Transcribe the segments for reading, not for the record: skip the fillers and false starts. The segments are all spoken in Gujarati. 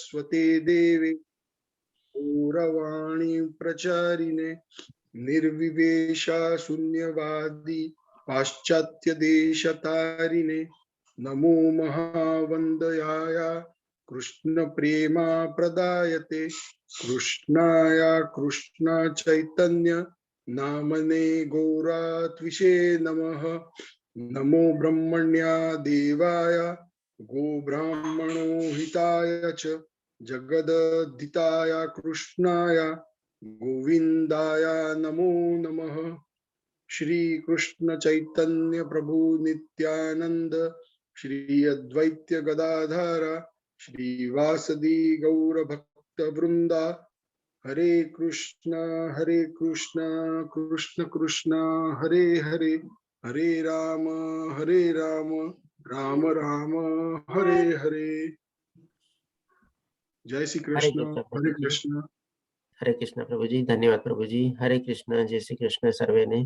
સરસ્વતે દેવે ગૌરવાણી પ્રચારિને નિર્વિવેશા શૂન્યવાદી પાશ્ચાત્ય દેશતારિને નમો મહાવંદયાયા કૃષ્ણ પ્રેમા પ્રદાયતે કૃષ્ણાયા કૃષ્ણ ચૈતન્ય નામને ગૌરાત્વિષે નમઃ નમો બ્રહ્મણ્યા દેવાય ગો બ્રાહ્મણો હિતાય ચ જગદધિતાય કૃષ્ણાય ગોવિંદાય નમો નમઃ. શ્રી કૃષ્ણ ચૈતન્ય પ્રભુ નિત્યાનંદ શ્રી અદ્વૈત્ય ગદાધર શ્રી વાસદી ગૌર ભક્ત વૃંદા હરે કૃષ્ણ કૃષ્ણ કૃષ્ણ હરે હરે હરે રામ રામ રામ હરે હરે. જય શ્રી કૃષ્ણ. હરે કૃષ્ણ. હરે કૃષ્ણ પ્રભુજી. ધન્યવાદ પ્રભુજી. હરે કૃષ્ણ. જય શ્રી કૃષ્ણ સર્વેને.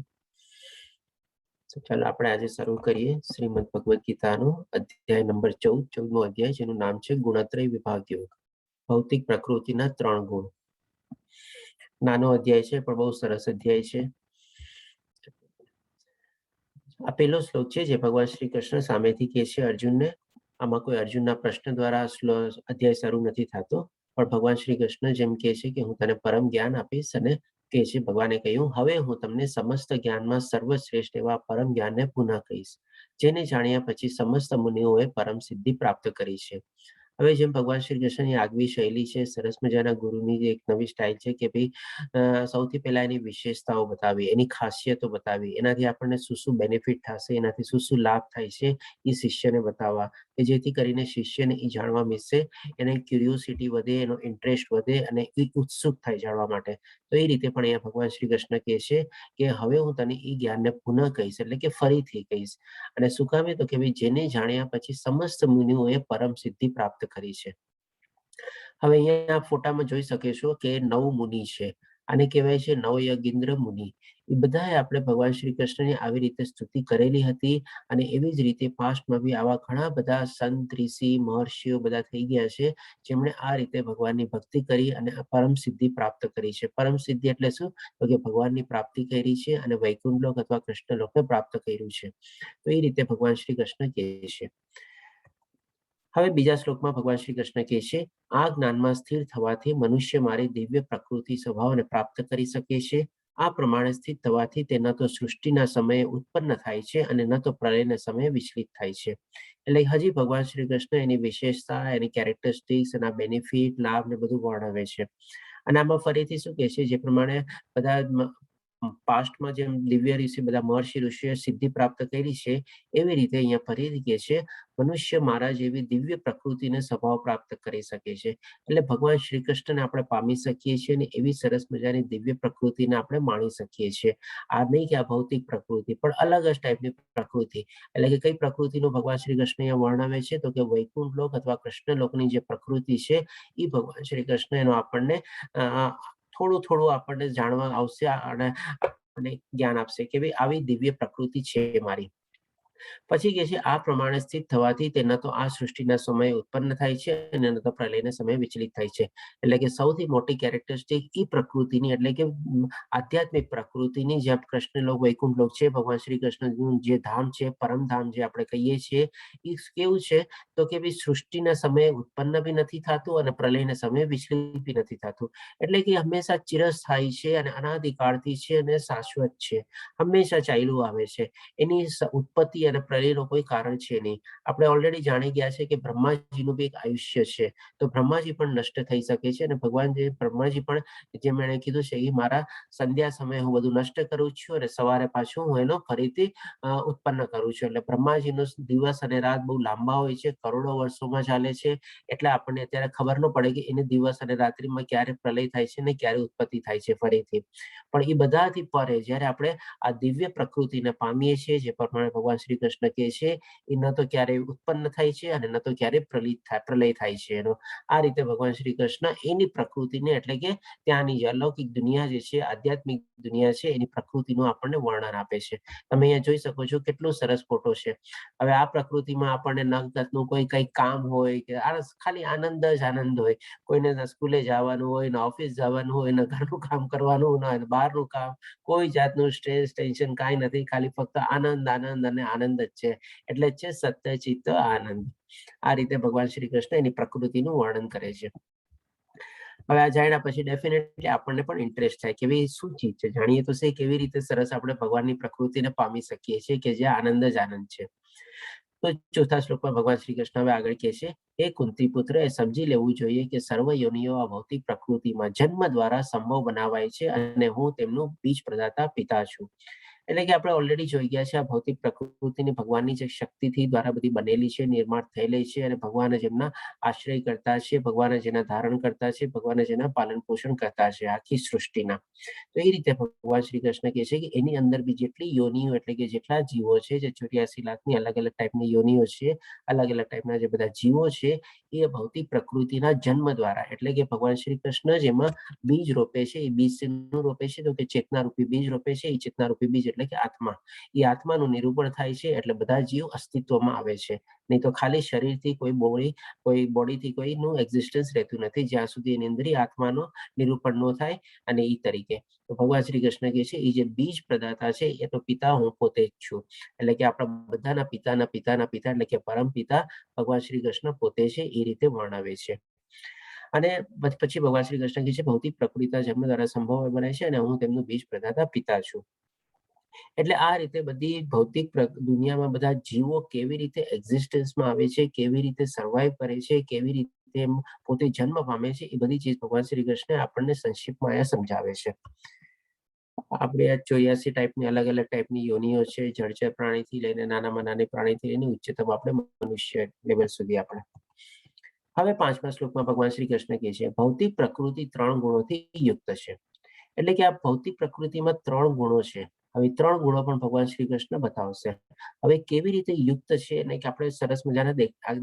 ચાલો આપણે આજે શરૂ કરીએ શ્રીમદ ભગવદ ગીતાનું અધ્યાય નંબર 14મો અધ્યાય, જેનું નામ છે ગુણત્રય વિભાગ યોગ. ભૌતિક પ્રકૃતિના 3 ગુણ. નાનો અધ્યાય છે પણ બહુ સરસ અધ્યાય છે. આ પહેલો શ્લોક છે જે ભગવાન શ્રી કૃષ્ણ સામેથી કહે છે અર્જુનને. આમાં કોઈ અર્જુનના પ્રશ્ન દ્વારા અધ્યાય શરૂ નથી થતો, પણ ભગવાન શ્રી કૃષ્ણ જેમ કહે છે કે હું તને પરમ જ્ઞાન આપીશ, અને કહે છે ભગવાને કહ્યું હવે હું તમને સમસ્ત જ્ઞાનમાં સર્વશ્રેષ્ઠ એવા પરમ જ્ઞાનને પુનઃ કહીશ, જેને જાણ્યા પછી સમસ્ત મુનિઓએ પરમ સિદ્ધિ પ્રાપ્ત કરી છે. હવે જેમ ભગવાન શ્રી કૃષ્ણની આગવી શૈલી છે, સરસ મજાના ગુરુની જે એક નવી સ્ટાઇલ છે કે ભાઈ સૌથી પહેલા એની વિશેષતાઓ બતાવી, એની ખાસિયતો બતાવી, એનાથી આપણને શું શું બેનિફિટ થશે, એનાથી શું શું લાભ થાય છે એ શિષ્યને બતાવવા, કે જેથી કરીને શિષ્યને એ જાણવા મળશે, એને ક્યુરિયોસિટી વધે, એનો ઇન્ટરેસ્ટ વધે અને એ ઉત્સુક થાય જાણવા માટે. તો એ રીતે પણ અહીંયા ભગવાન શ્રી કૃષ્ણ કહે છે કે હવે હું તને એ જ્ઞાનને પુનઃ કહીશ, એટલે કે ફરીથી કહીશ. અને શું કામે? તો કે ભાઈ જેને જાણ્યા પછી સમસ્ત મુનિઓએ પરમ સિદ્ધિ પ્રાપ્ત કરી છે. હવે અહીંયા ફોટામાં જોઈ શકીશું કે 9 મુનિ છે. આને કહેવાય છે નવયગીન્દ્ર મુનિ. એ બધાએ આપણે ભગવાન શ્રી કૃષ્ણની આવી રીતે સ્તુતિ કરેલી હતી, અને એવી જ રીતે પાસ્ટમાં બી આવા ઘણા બધા સંત, ઋષિ, મહર્ષિઓ બધા થઈ ગયા છે, જેમણે આ રીતે ભગવાનની ભક્તિ કરી અને પરમ સિદ્ધિ પ્રાપ્ત કરી છે. પરમ સિદ્ધિ એટલે શું? તો કે ભગવાનની પ્રાપ્તિ કરી છે અને વૈકુંઠ લોક અથવા કૃષ્ણ લોકને પ્રાપ્ત કર્યું છે. તો એ રીતે ભગવાન શ્રી કૃષ્ણ કહે છે. હવે બીજા શ્લોકમાં ભગવાન શ્રી કૃષ્ણ કહે છે આ જ્ઞાનમાં સ્થિર થવાથી મનુષ્ય મારી દિવ્ય પ્રકૃતિ સ્વભાવને પ્રાપ્ત કરી શકે છે. આ પ્રમાણે સ્થિત થવાથી તે ન તો સૃષ્ટિના સમયે ઉત્પન્ન થાય છે અને ન તો પ્રલયના સમયે વિચલિત થાય છે. એટલે હજી ભગવાન શ્રી કૃષ્ણ એની વિશેષતા, એની કેરેક્ટરિસ્ટિક્સ, એના બેનિફિટ, લાભ ને બધું વર્ણવે છે. અને આમાં ફરીથી શું કહે છે, જે પ્રમાણે બધા પાસ્ટમાં જેમ દિવ્ય ઋષિ, બધા મહર્ષિ ઋષિએ સિદ્ધિ પ્રાપ્ત કરી છે, એવી રીતે અહીંયા ફરીથી કહે છે મનુષ્ય મારા જેવી દિવ્ય પ્રકૃતિને સ્વભાવ પ્રાપ્ત કરી શકે છે. એટલે ભગવાન શ્રી કૃષ્ણને આપણે પામી શકીએ છીએ અને એવી સરસ મજાની દિવ્ય પ્રકૃતિને આપણે માણી શકીએ છીએ. આ નહીં કે આ ભૌતિક પ્રકૃતિ, પણ અલગ જ ટાઈપની પ્રકૃતિ. એટલે કે કઈ પ્રકૃતિનું ભગવાન શ્રી કૃષ્ણ અહીંયા વર્ણવે છે? તો કે વૈકુંઠ લોક અથવા કૃષ્ણ લોકની જે પ્રકૃતિ છે એ ભગવાન શ્રી કૃષ્ણ એનો આપણને થોડું આપણને જાણવા આવશે અને આપણને જ્ઞાન આપશે કે ભાઈ આવી દિવ્ય પ્રકૃતિ છે મારી. પછી કહે છે આ પ્રમાણે સ્થિત થવાથી તે ન તો આ સૃષ્ટિના સમયે ઉત્પન્ન થાય છે અને ન તો પ્રલયના સમયે વિચલિત થાય છે. એટલે કે સૌથી મોટી કેરેક્ટરિસ્ટિક એ પ્રકૃતિની, એટલે કે આધ્યાત્મિક પ્રકૃતિની, જ્યાં કૃષ્ણ લોક, વૈકુંઠ લોક છે, ભગવાન શ્રી કૃષ્ણનું જે ધામ છે, પરમધામ જે આપણે કહીએ છીએ, એ કેવું છે? તો કે ભાઈ સૃષ્ટિના સમયે ઉત્પન્ન બી નથી થતું અને પ્રલયના સમયે વિચલિત બી નથી થતું. એટલે કે હંમેશા ચિરસ્થાયી છે અને અનાદિકાળથી છે અને શાશ્વત છે, હંમેશા ચાલ્યું આવે છે. એની ઉત્પત્તિ અને પ્રલયનું કોઈ કારણ છે નહીં. આપણે ઓલરેડી જાણી ગયા છે કે બ્રહ્માજીનું બી એક આયુષ્ય છે, તો બ્રહ્માજી પણ નષ્ટ થઈ શકે છે. અને ભગવાન જે બ્રહ્માજી પણ, જેમ એણે કીધું છે, એ મારા સંધ્યા સમયે હું બધું નષ્ટ કરું છું અને સવારે પાછું હું એનો ફરીથી ઉત્પન્ન કરું છું. એટલે બ્રહ્માજીનો દિવસ અને રાત બહુ લાંબા હોય છે, કરોડો વર્ષોમાં ચાલે છે. એટલે આપણને અત્યારે ખબર ન પડે કે એને દિવસ અને રાત્રિમાં ક્યારે પ્રલય થાય છે ને ક્યારે ઉત્પત્તિ થાય છે ફરીથી. પણ એ બધાથી પરે જ્યારે આપણે આ દિવ્ય પ્રકૃતિને પામીએ છીએ, જે પ્રમાણે ભગવાન શ્રી કૃષ્ણ કહે છે એ ન તો ક્યારેય ઉત્પન્ન થાય છે અને ન તો ક્યારેય પ્રલય થાય છે એનો. આ રીતે ભગવાન શ્રી કૃષ્ણ એની પ્રકૃતિને એટલે કે ત્યાંની જે અલૌકિક દુનિયા જે છે, આધ્યાત્મિક દુનિયા છે, એની પ્રકૃતિનું આપણને વર્ણન આપે છે. તમે અહીંયા જોઈ શકો છો કેટલો સરસ ફોટો છે. હવે આ પ્રકૃતિમાં આપણને નવજાતનું કોઈ કંઈ કામ હોય કે ખાલી આનંદ જ આનંદ હોય. કોઈને સ્કૂલે જવાનું હોય, ને ઓફિસ જવાનું હોય, ને ઘરનું કામ કરવાનું, ને બહારનું કામ, કોઈ જાતનું સ્ટ્રેસ, ટેન્શન કાંઈ નથી. ખાલી ફક્ત આનંદ, આનંદ અને આનંદ જ છે. એટલે જ છે સત્ય ચિત્ત આનંદ. આ રીતે ભગવાન શ્રી કૃષ્ણ એની પ્રકૃતિનું વર્ણન કરે છે. હવે આ જાણ્યા પછી ડેફિનેટલી આપણને પણ ઇન્ટરેસ્ટ થાય કે ભાઈ શું ચીજ છે, જાણીએ તો છે કેવી રીતે સરસ આપણે ભગવાનની પ્રકૃતિને પામી શકીએ છીએ કે જે આનંદ જ આનંદ છે. તો ચોથા શ્લોકમાં ભગવાન શ્રી કૃષ્ણ હવે આગળ કહે છે, હે કુંતી પુત્ર, એ સમજી લેવું જોઈએ કે સર્વ યોનિઓ આ ભૌતિક પ્રકૃતિમાં જન્મ દ્વારા સંભવ બનાવાય છે અને હું તેમનું બીજ પ્રદાતા પિતા છું. એટલે કે આપણે ઓલરેડી જોઈ ગયા છે આ ભૌતિક પ્રકૃતિની ભગવાનની જે શક્તિથી દ્વારા બધી બનેલી છે, નિર્માણ થયેલી છે અને ભગવાન જેમના આશ્રય કરતા છે, ભગવાન જેના ધારણ કરતા છે, ભગવાન જેના પાલન પોષણ કરતા છે આખી સૃષ્ટિના. તો એ રીતે ભગવાન શ્રી કૃષ્ણ કહે છે કે એની અંદર બી જેટલી યોનિઓ એટલે કે જેટલા જીવો છે, જે 84 લાખની અલગ અલગ ટાઈપની યોનિઓ છે, અલગ અલગ ટાઈપના જે બધા જીવો છે, એ ભૌતિક પ્રકૃતિના જન્મ દ્વારા એટલે કે ભગવાન શ્રી કૃષ્ણ જેમાં બીજ રોપે છે, એ બીજ શેનું રોપે છે તો કે ચેતના રૂપી બીજ રોપે છે. એ ચેતના રૂપી બીજ એટલે કે આત્મા. એ આત્માનું નિરૂપણ થાય છે એટલે બધા જીવ અસ્તિત્વમાં આવે છે. નહીં તો ખાલી શરીરથી કોઈ બોડીથી કોઈનું એક્ઝિસ્ટન્સ રહેતું નથી જ્યાં સુધી એની અંદર આત્માનો નિરૂપણ ન થાય. અને એ તરીકે તો ભગવાન શ્રી કૃષ્ણ કહે છે એ જે બીજ પ્રદાતા છે એ તો પિતા હું પોતે જ છું. એટલે કે આપણા બધાના પિતાના પિતાના પિતા એટલે કે પરમ પિતા ભગવાન શ્રી કૃષ્ણ પોતે છે. એ રીતે વર્ણવે છે. અને પછી ભગવાન શ્રી કૃષ્ણ કહે છે ભૌતિક પ્રકૃતિના જન્મ દ્વારા સંભવ બને છે અને હું તેમનું બીજ પ્રદાતા પિતા છું. એટલે આ રીતે બધી ભૌતિક દુનિયામાં બધા જીવો કેવી રીતે એક્ઝિસ્ટન્સમાં આવે છે, કેવી રીતે સર્વાઈવ કરે છે, કેવી રીતે પોતે જન્મ પામે છે, એ બધી ચીજ ભગવાન શ્રી કૃષ્ણ આપણને સંક્ષિપ્તમાં અહીંયા સમજાવે છે. આપણે આ 84 ટાઈપની અલગ અલગ ટાઈપની યોનિઓ છે, જળચર પ્રાણીથી લઈને નાનામાં નાની પ્રાણીથી લઈને ઉચ્ચતમ આપણે મનુષ્ય લેવલ સુધી આપણે. હવે 5મા શ્લોકમાં ભગવાન શ્રી કૃષ્ણ કહે છે ભૌતિક પ્રકૃતિ 3 ગુણોથી યુક્ત છે. એટલે કે આ ભૌતિક પ્રકૃતિમાં 3 ગુણો છે. હવે 3 ગુણો પણ ભગવાન શ્રી કૃષ્ણ બતાવશે. હવે કેવી રીતે યુક્ત છે એને કે આપણે સરસ મજાના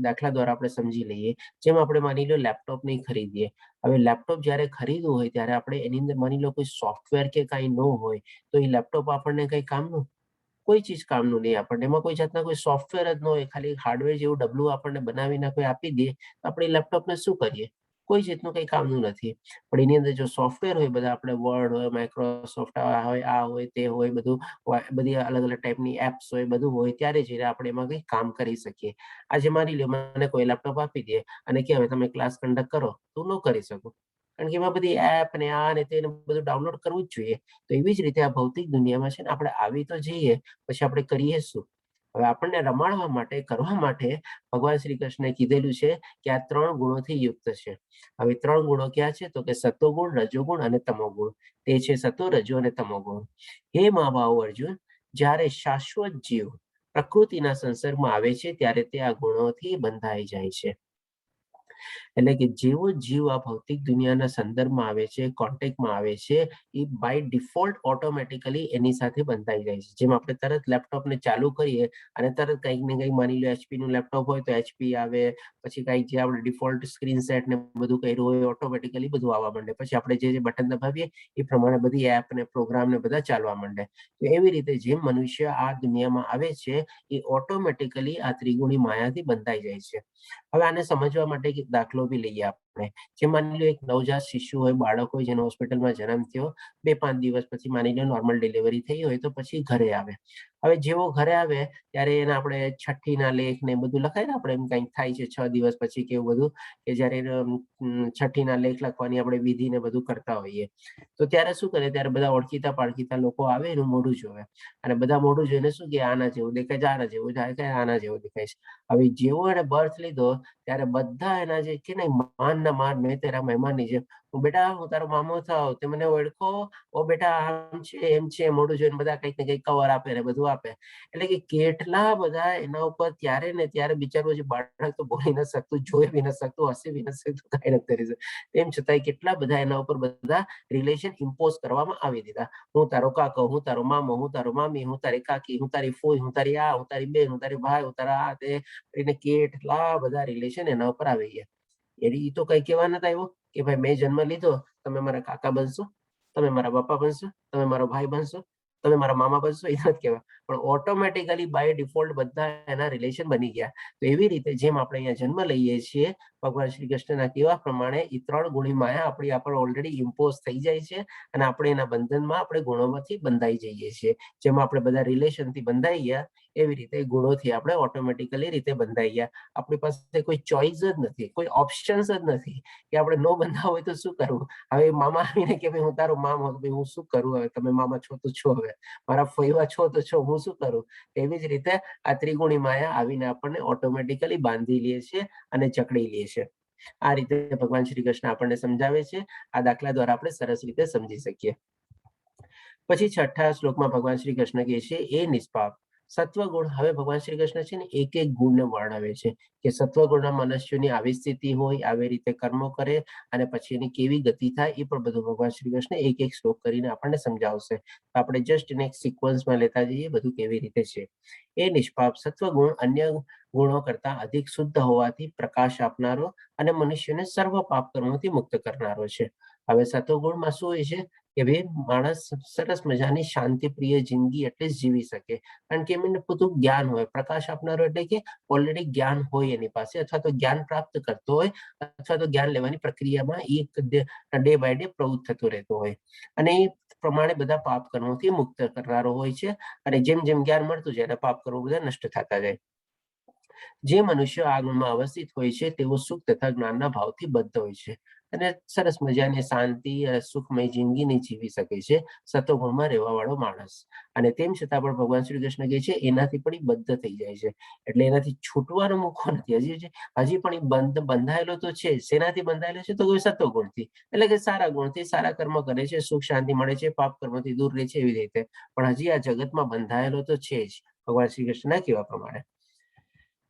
દાખલા દ્વારા આપણે સમજી લઈએ. જેમ આપણે માની લો લેપટોપ નહીં ખરીદીએ. હવે લેપટોપ જ્યારે ખરીદવું હોય ત્યારે આપણે એની અંદર માની લો કોઈ સોફ્ટવેર કે કાંઈ ન હોય તો એ લેપટોપ આપણને કંઈ કામનું કોઈ ચીજ કામનું નહીં. આપણને એમાં કોઈ જાતના કોઈ સોફ્ટવેર જ ન હોય, ખાલી હાર્ડવેર જેવું ડબલું આપણને બનાવીને કોઈ આપી દે તો આપણે લેપટોપને શું કરીએ? કોઈ જાતનું કંઈ કામનું નથી. પણ એની અંદર જો સોફ્ટવેર હોય, બધા આપણે વર્ડ હોય, માઇક્રોસોફ્ટ હોય, આ હોય તે હોય, બધી અલગ અલગ ટાઈપની એપ્સ હોય, બધું હોય ત્યારે જઈને આપણે એમાં કંઈ કામ કરી શકીએ. આજે માની લો મને કોઈ લેપટોપ આપી દે અને કે હવે તમે ક્લાસ કન્ડક્ટ કરો તો ન કરી શકું. કારણ કે એમાં બધી એપ ને આ ને તે બધું ડાઉનલોડ કરવું જ જોઈએ. તો એવી જ રીતે આ ભૌતિક દુનિયામાં છે ને આપણે આવી તો જઈએ પછી આપણે કરીએ શું? હવે આપણને રમાડવા માટે, કરવા માટે ભગવાન શ્રી કૃષ્ણે કીધેલું છે કે આ 3 ગુણોથી યુક્ત છે. હવે 3 ગુણો ક્યાં છે તો કે સત્વગુણ, રજોગુણ અને તમોગુણ. તે છે સત્વ, રજો અને તમોગુણ. હે મહાબાહુ અર્જુન, જ્યારે શાશ્વત જીવ પ્રકૃતિના સંસર્ગમાં આવે છે ત્યારે તે આ ગુણોથી બંધાઈ જાય છે. એટલે કે જેવો જીવ આ ભૌતિક દુનિયાના સંદર્ભમાં આવે છે, કોન્ટેક્ટમાં આવે છે, એ બાય ડિફોલ્ટ ઓટોમેટિકલી એની સાથે બંધાઈ જાય છે. જેમ આપણે તરત લેપટોપને ચાલુ કરીએ અને તરત કંઈક ને કંઈક માની લો એચપીનું લેપટોપ હોય તો એચપી આવે, પછી કંઈક જે આપણે ડિફોલ્ટ સ્ક્રીન સેટ ને બધું કર્યું હોય ઓટોમેટિકલી બધું આવવા માંડે. પછી આપણે જે બટન દબાવીએ એ પ્રમાણે બધી એપ ને પ્રોગ્રામ ને બધા ચાલવા માંડે. તો એવી રીતે જેમ મનુષ્ય આ દુનિયામાં આવે છે એ ઓટોમેટિકલી આ ત્રિગુણી માયાથી બંધાઈ જાય છે. હવે આને સમજવા માટે એક દાખલો બી લઈએ આપણે. જે માની લો એક નવજાત શિશુ હોય, બાળક હોય જેનો હોસ્પિટલમાં જન્મ થયો, 2-5 દિવસ પછી માની લો નોર્મલ ડિલિવરી થઈ હોય તો પછી ઘરે આવે. હવે જેવો ઘરે આવે ત્યારે એને આપણે છઠ્ઠીના લેખ ને બધું લખાય ને આપણે એમ કંઈક થાય છે 6 દિવસ પછી કે એવું બધું કે જ્યારે છઠ્ઠીના લેખ લખવાની આપણે વિધિ ને બધું કરતા હોઈએ. તો ત્યારે શું કરે ત્યારે બધા ઓળખીતા પાળખીતા લોકો આવે એનું મોઢું જોવે અને બધા મોઢું જોઈને શું કે આના જેવું દેખાય છે, આના જેવું દેખાય છે, આના જેવું દેખાય છે. હવે જેવો એને બર્થ લીધો ત્યારે બધા એના જે કે નહીં માં ના માર, મેં તેરા મહેમાનની જેમ. બેટા હું તારો મામો થાવ, તે મને ઓળખો? ઓ બેટા આમ છે એમ છે, મોઢું જોઈને બધા કંઈક ને કંઈક કવર આપે ને બધું આપે. એટલે કે કેટલા બધા એના ઉપર ત્યારે ને ત્યારે બિચારું જે બાળક તો બોલી ન શકતું, જોઈ બી ન શકતું, હસી બી ન શકતું, કાંઈ નથી કરી શકતું. તેમ છતાંય કેટલા બધા એના ઉપર બધા રિલેશન ઇમ્પોઝ કરવામાં આવી દીધા. હું તારો કાકો, હું તારો મામો, હું તારો મામી, હું તારી કાકી, હું તારી ફોઈ, હું તારી આ, હું તારી બેન, હું તારી ભાઈ, હું તારા આ તે, એને કેટલા બધા રિલેશન એના ઉપર આવી ગયા. એટલે ઈ તો કઈ કહેવા નથી આવ્યો કે ભાઈ મેં જન્મ લીધો, તમે મારા કાકા બનશો, તમે મારા બાપા બનશો, તમે મારો ભાઈ બનશો, તમે મારા મામા બનશો, એ નથી કહેવા. પણ ઓટોમેટિકલી બાય ડિફોલ્ટ બધા એના રિલેશન બની ગયા. તો એવી રીતે જેમ આપણે અહીંયા જન્મ લઈએ છીએ, ભગવાન શ્રી કૃષ્ણના કહેવા પ્રમાણે એ 3 ગુણી માયા આપણી આપણે ઓલરેડી ઇમ્પોઝ થઈ જાય છે અને આપણે એના બંધનમાં આપણે ગુણોમાંથી બંધાઈ જઈએ છીએ. જેમાં આપણે બધા રિલેશનથી બંધાઈ ગયા, એવી રીતે ગુણોથી આપણે ઓટોમેટિકલી રીતે બંધાઈ ગયા. આપણી પાસે કોઈ ચોઇસ જ નથી, કોઈ ઓપ્શન્સ જ નથી કે આપણે ન બંધાવ હોય તો શું કરવું. હવે મામા આવીને કે ભાઈ હું તારો મામો, ભાઈ હું શું કરું, હવે તમે મામા છો તો છો, હવે મારા ફઈવા છો તો છો, હું શું કરું. એવી જ રીતે આ ત્રિગુણી માયા આવીને આપણને ઓટોમેટિકલી બાંધી લે છે અને જકડી લે છે. આ રીતે ભગવાન શ્રી કૃષ્ણ આપણને સમજાવે છે. આ દાખલા દ્વારા આપણે સરસ રીતે સમજી શકીએ. પછી 6થા શ્લોકમાં ભગવાન શ્રી કૃષ્ણ કહે છે, એ નિષ્પાપ સત્વગુણ. હવે ભગવાન શ્રી કૃષ્ણ છે ને એક એક ગુણને વર્ણવે છે કે સત્વગુણના મનુષ્યોની આવી સ્થિતિ હોય, આવી રીતે કર્મો કરે અને પછી એની કેવી ગતિ થાય, એ પણ બધું ભગવાન શ્રી કૃષ્ણ એક એક શ્લોક કરીને આપણને સમજાવશે. આપણે જસ્ટ એને એક સિક્વન્સમાં લેતા જઈએ, બધું કેવી રીતે છે. એ નિષ્પાપ સત્વગુણ અન્ય ગુણો કરતા અધિક શુદ્ધ હોવાથી પ્રકાશ આપનારો અને મનુષ્યને સર્વ પાપ કર્મોથી મુક્ત કરનારો છે. હવે સત્વગુણમાં શું હોય છે કે ભાઈ માણસ સરસ મજાની શાંતિપ્રિય જિંદગી એટલે જ જીવી શકે, કારણ કે એમને બધું જ્ઞાન હોય. પ્રકાશ આપનારો એટલે કે ઓલરેડી જ્ઞાન હોય એની પાસે, અથવા તો જ્ઞાન પ્રાપ્ત કરતો હોય, અથવા તો જ્ઞાન લેવાની પ્રક્રિયામાં ડે બાય ડે પ્રવૃત્ત થતો રહેતો હોય, અને એ પ્રમાણે બધા પાપ કર્મોથી મુક્ત કરનારો હોય છે. અને જેમ જેમ જ્ઞાન મળતું જાય એના પાપ કર્મો બધા નષ્ટ થતા જાય. જે મનુષ્ય આ ગુણમાં અવસ્થિત હોય છે તેઓ સુખ તથા જ્ઞાનના ભાવથી બદ્ધ હોય છે અને સરસ મજાની શાંતિ અને સુખમય જિંદગીને જીવી શકે છે સત્વગુણમાં રહેવા વાળો માણસ. અને તેમ છતાં પણ ભગવાન શ્રી કૃષ્ણ કહે છે એનાથી પણ એ બદ્ધ થઈ જાય છે, એટલે એનાથી છૂટવાનો મોકો નથી. હજી પણ એ બંધાયેલો તો છે. શેનાથી બંધાયેલો છે? તો કોઈ સત્વગુણથી, એટલે કે સારા ગુણથી સારા કર્મ કરે છે, સુખ શાંતિ મળે છે, પાપ કર્મથી દૂર રહે છે, એવી રીતે. પણ હજી આ જગતમાં બંધાયેલો તો છે જ, ભગવાન શ્રી કૃષ્ણના કહેવા પ્રમાણે.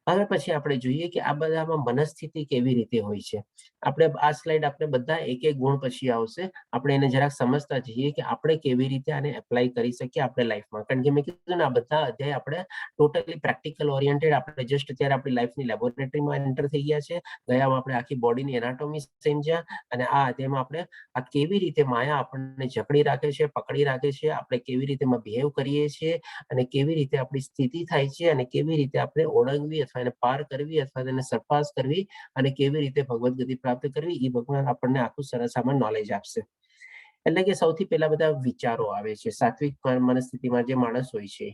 હવે પછી આપણે જોઈએ કે આ બધામાં મનસ્થિતિ કેવી રીતે હોય છે. આપણે આ સ્લાઇડ આપણે બધા એક એક ગુણ પછી આવશે. આપણે એને જરાક સમજતા જઈએ કે આપણે કેવી રીતે આને એપ્લાય કરી શકીએ આપણે લાઈફમાં. કારણ કે મેં કીધું ને, આ બધા અધ્યાય આપણે ટોટલી પ્રેક્ટિકલ ઓરિએન્ટેડ, આપણે જસ્ટ અત્યારે આપણી લાઈફની લેબોરેટરીમાં એન્ટર થઈ ગયા છે. ગયામાં આપણે આખી બોડીની એનાટોમી સમજ્યા, અને આ અધ્યાયમાં આપણે આ કેવી રીતે માયા આપણને જકડી રાખે છે, પકડી રાખે છે, આપણે કેવી રીતે એમાં બિહેવ કરીએ છીએ, અને કેવી રીતે આપણી સ્થિતિ થાય છે, અને કેવી રીતે આપણે ઓળંગવી અથવા એને પાર કરવી અથવા તેને સરપાસ કરવી, અને કેવી રીતે ભગવદ ગતિ પ્રાપ્ત કરવી, એ ભગવાન આપણને આખું સરસ આમાં નોલેજ આપશે. એટલે કે સૌથી પહેલા બધા વિચારો આવે છે. સાત્વિક મનસ્થિતિમાં જે માણસ હોય છે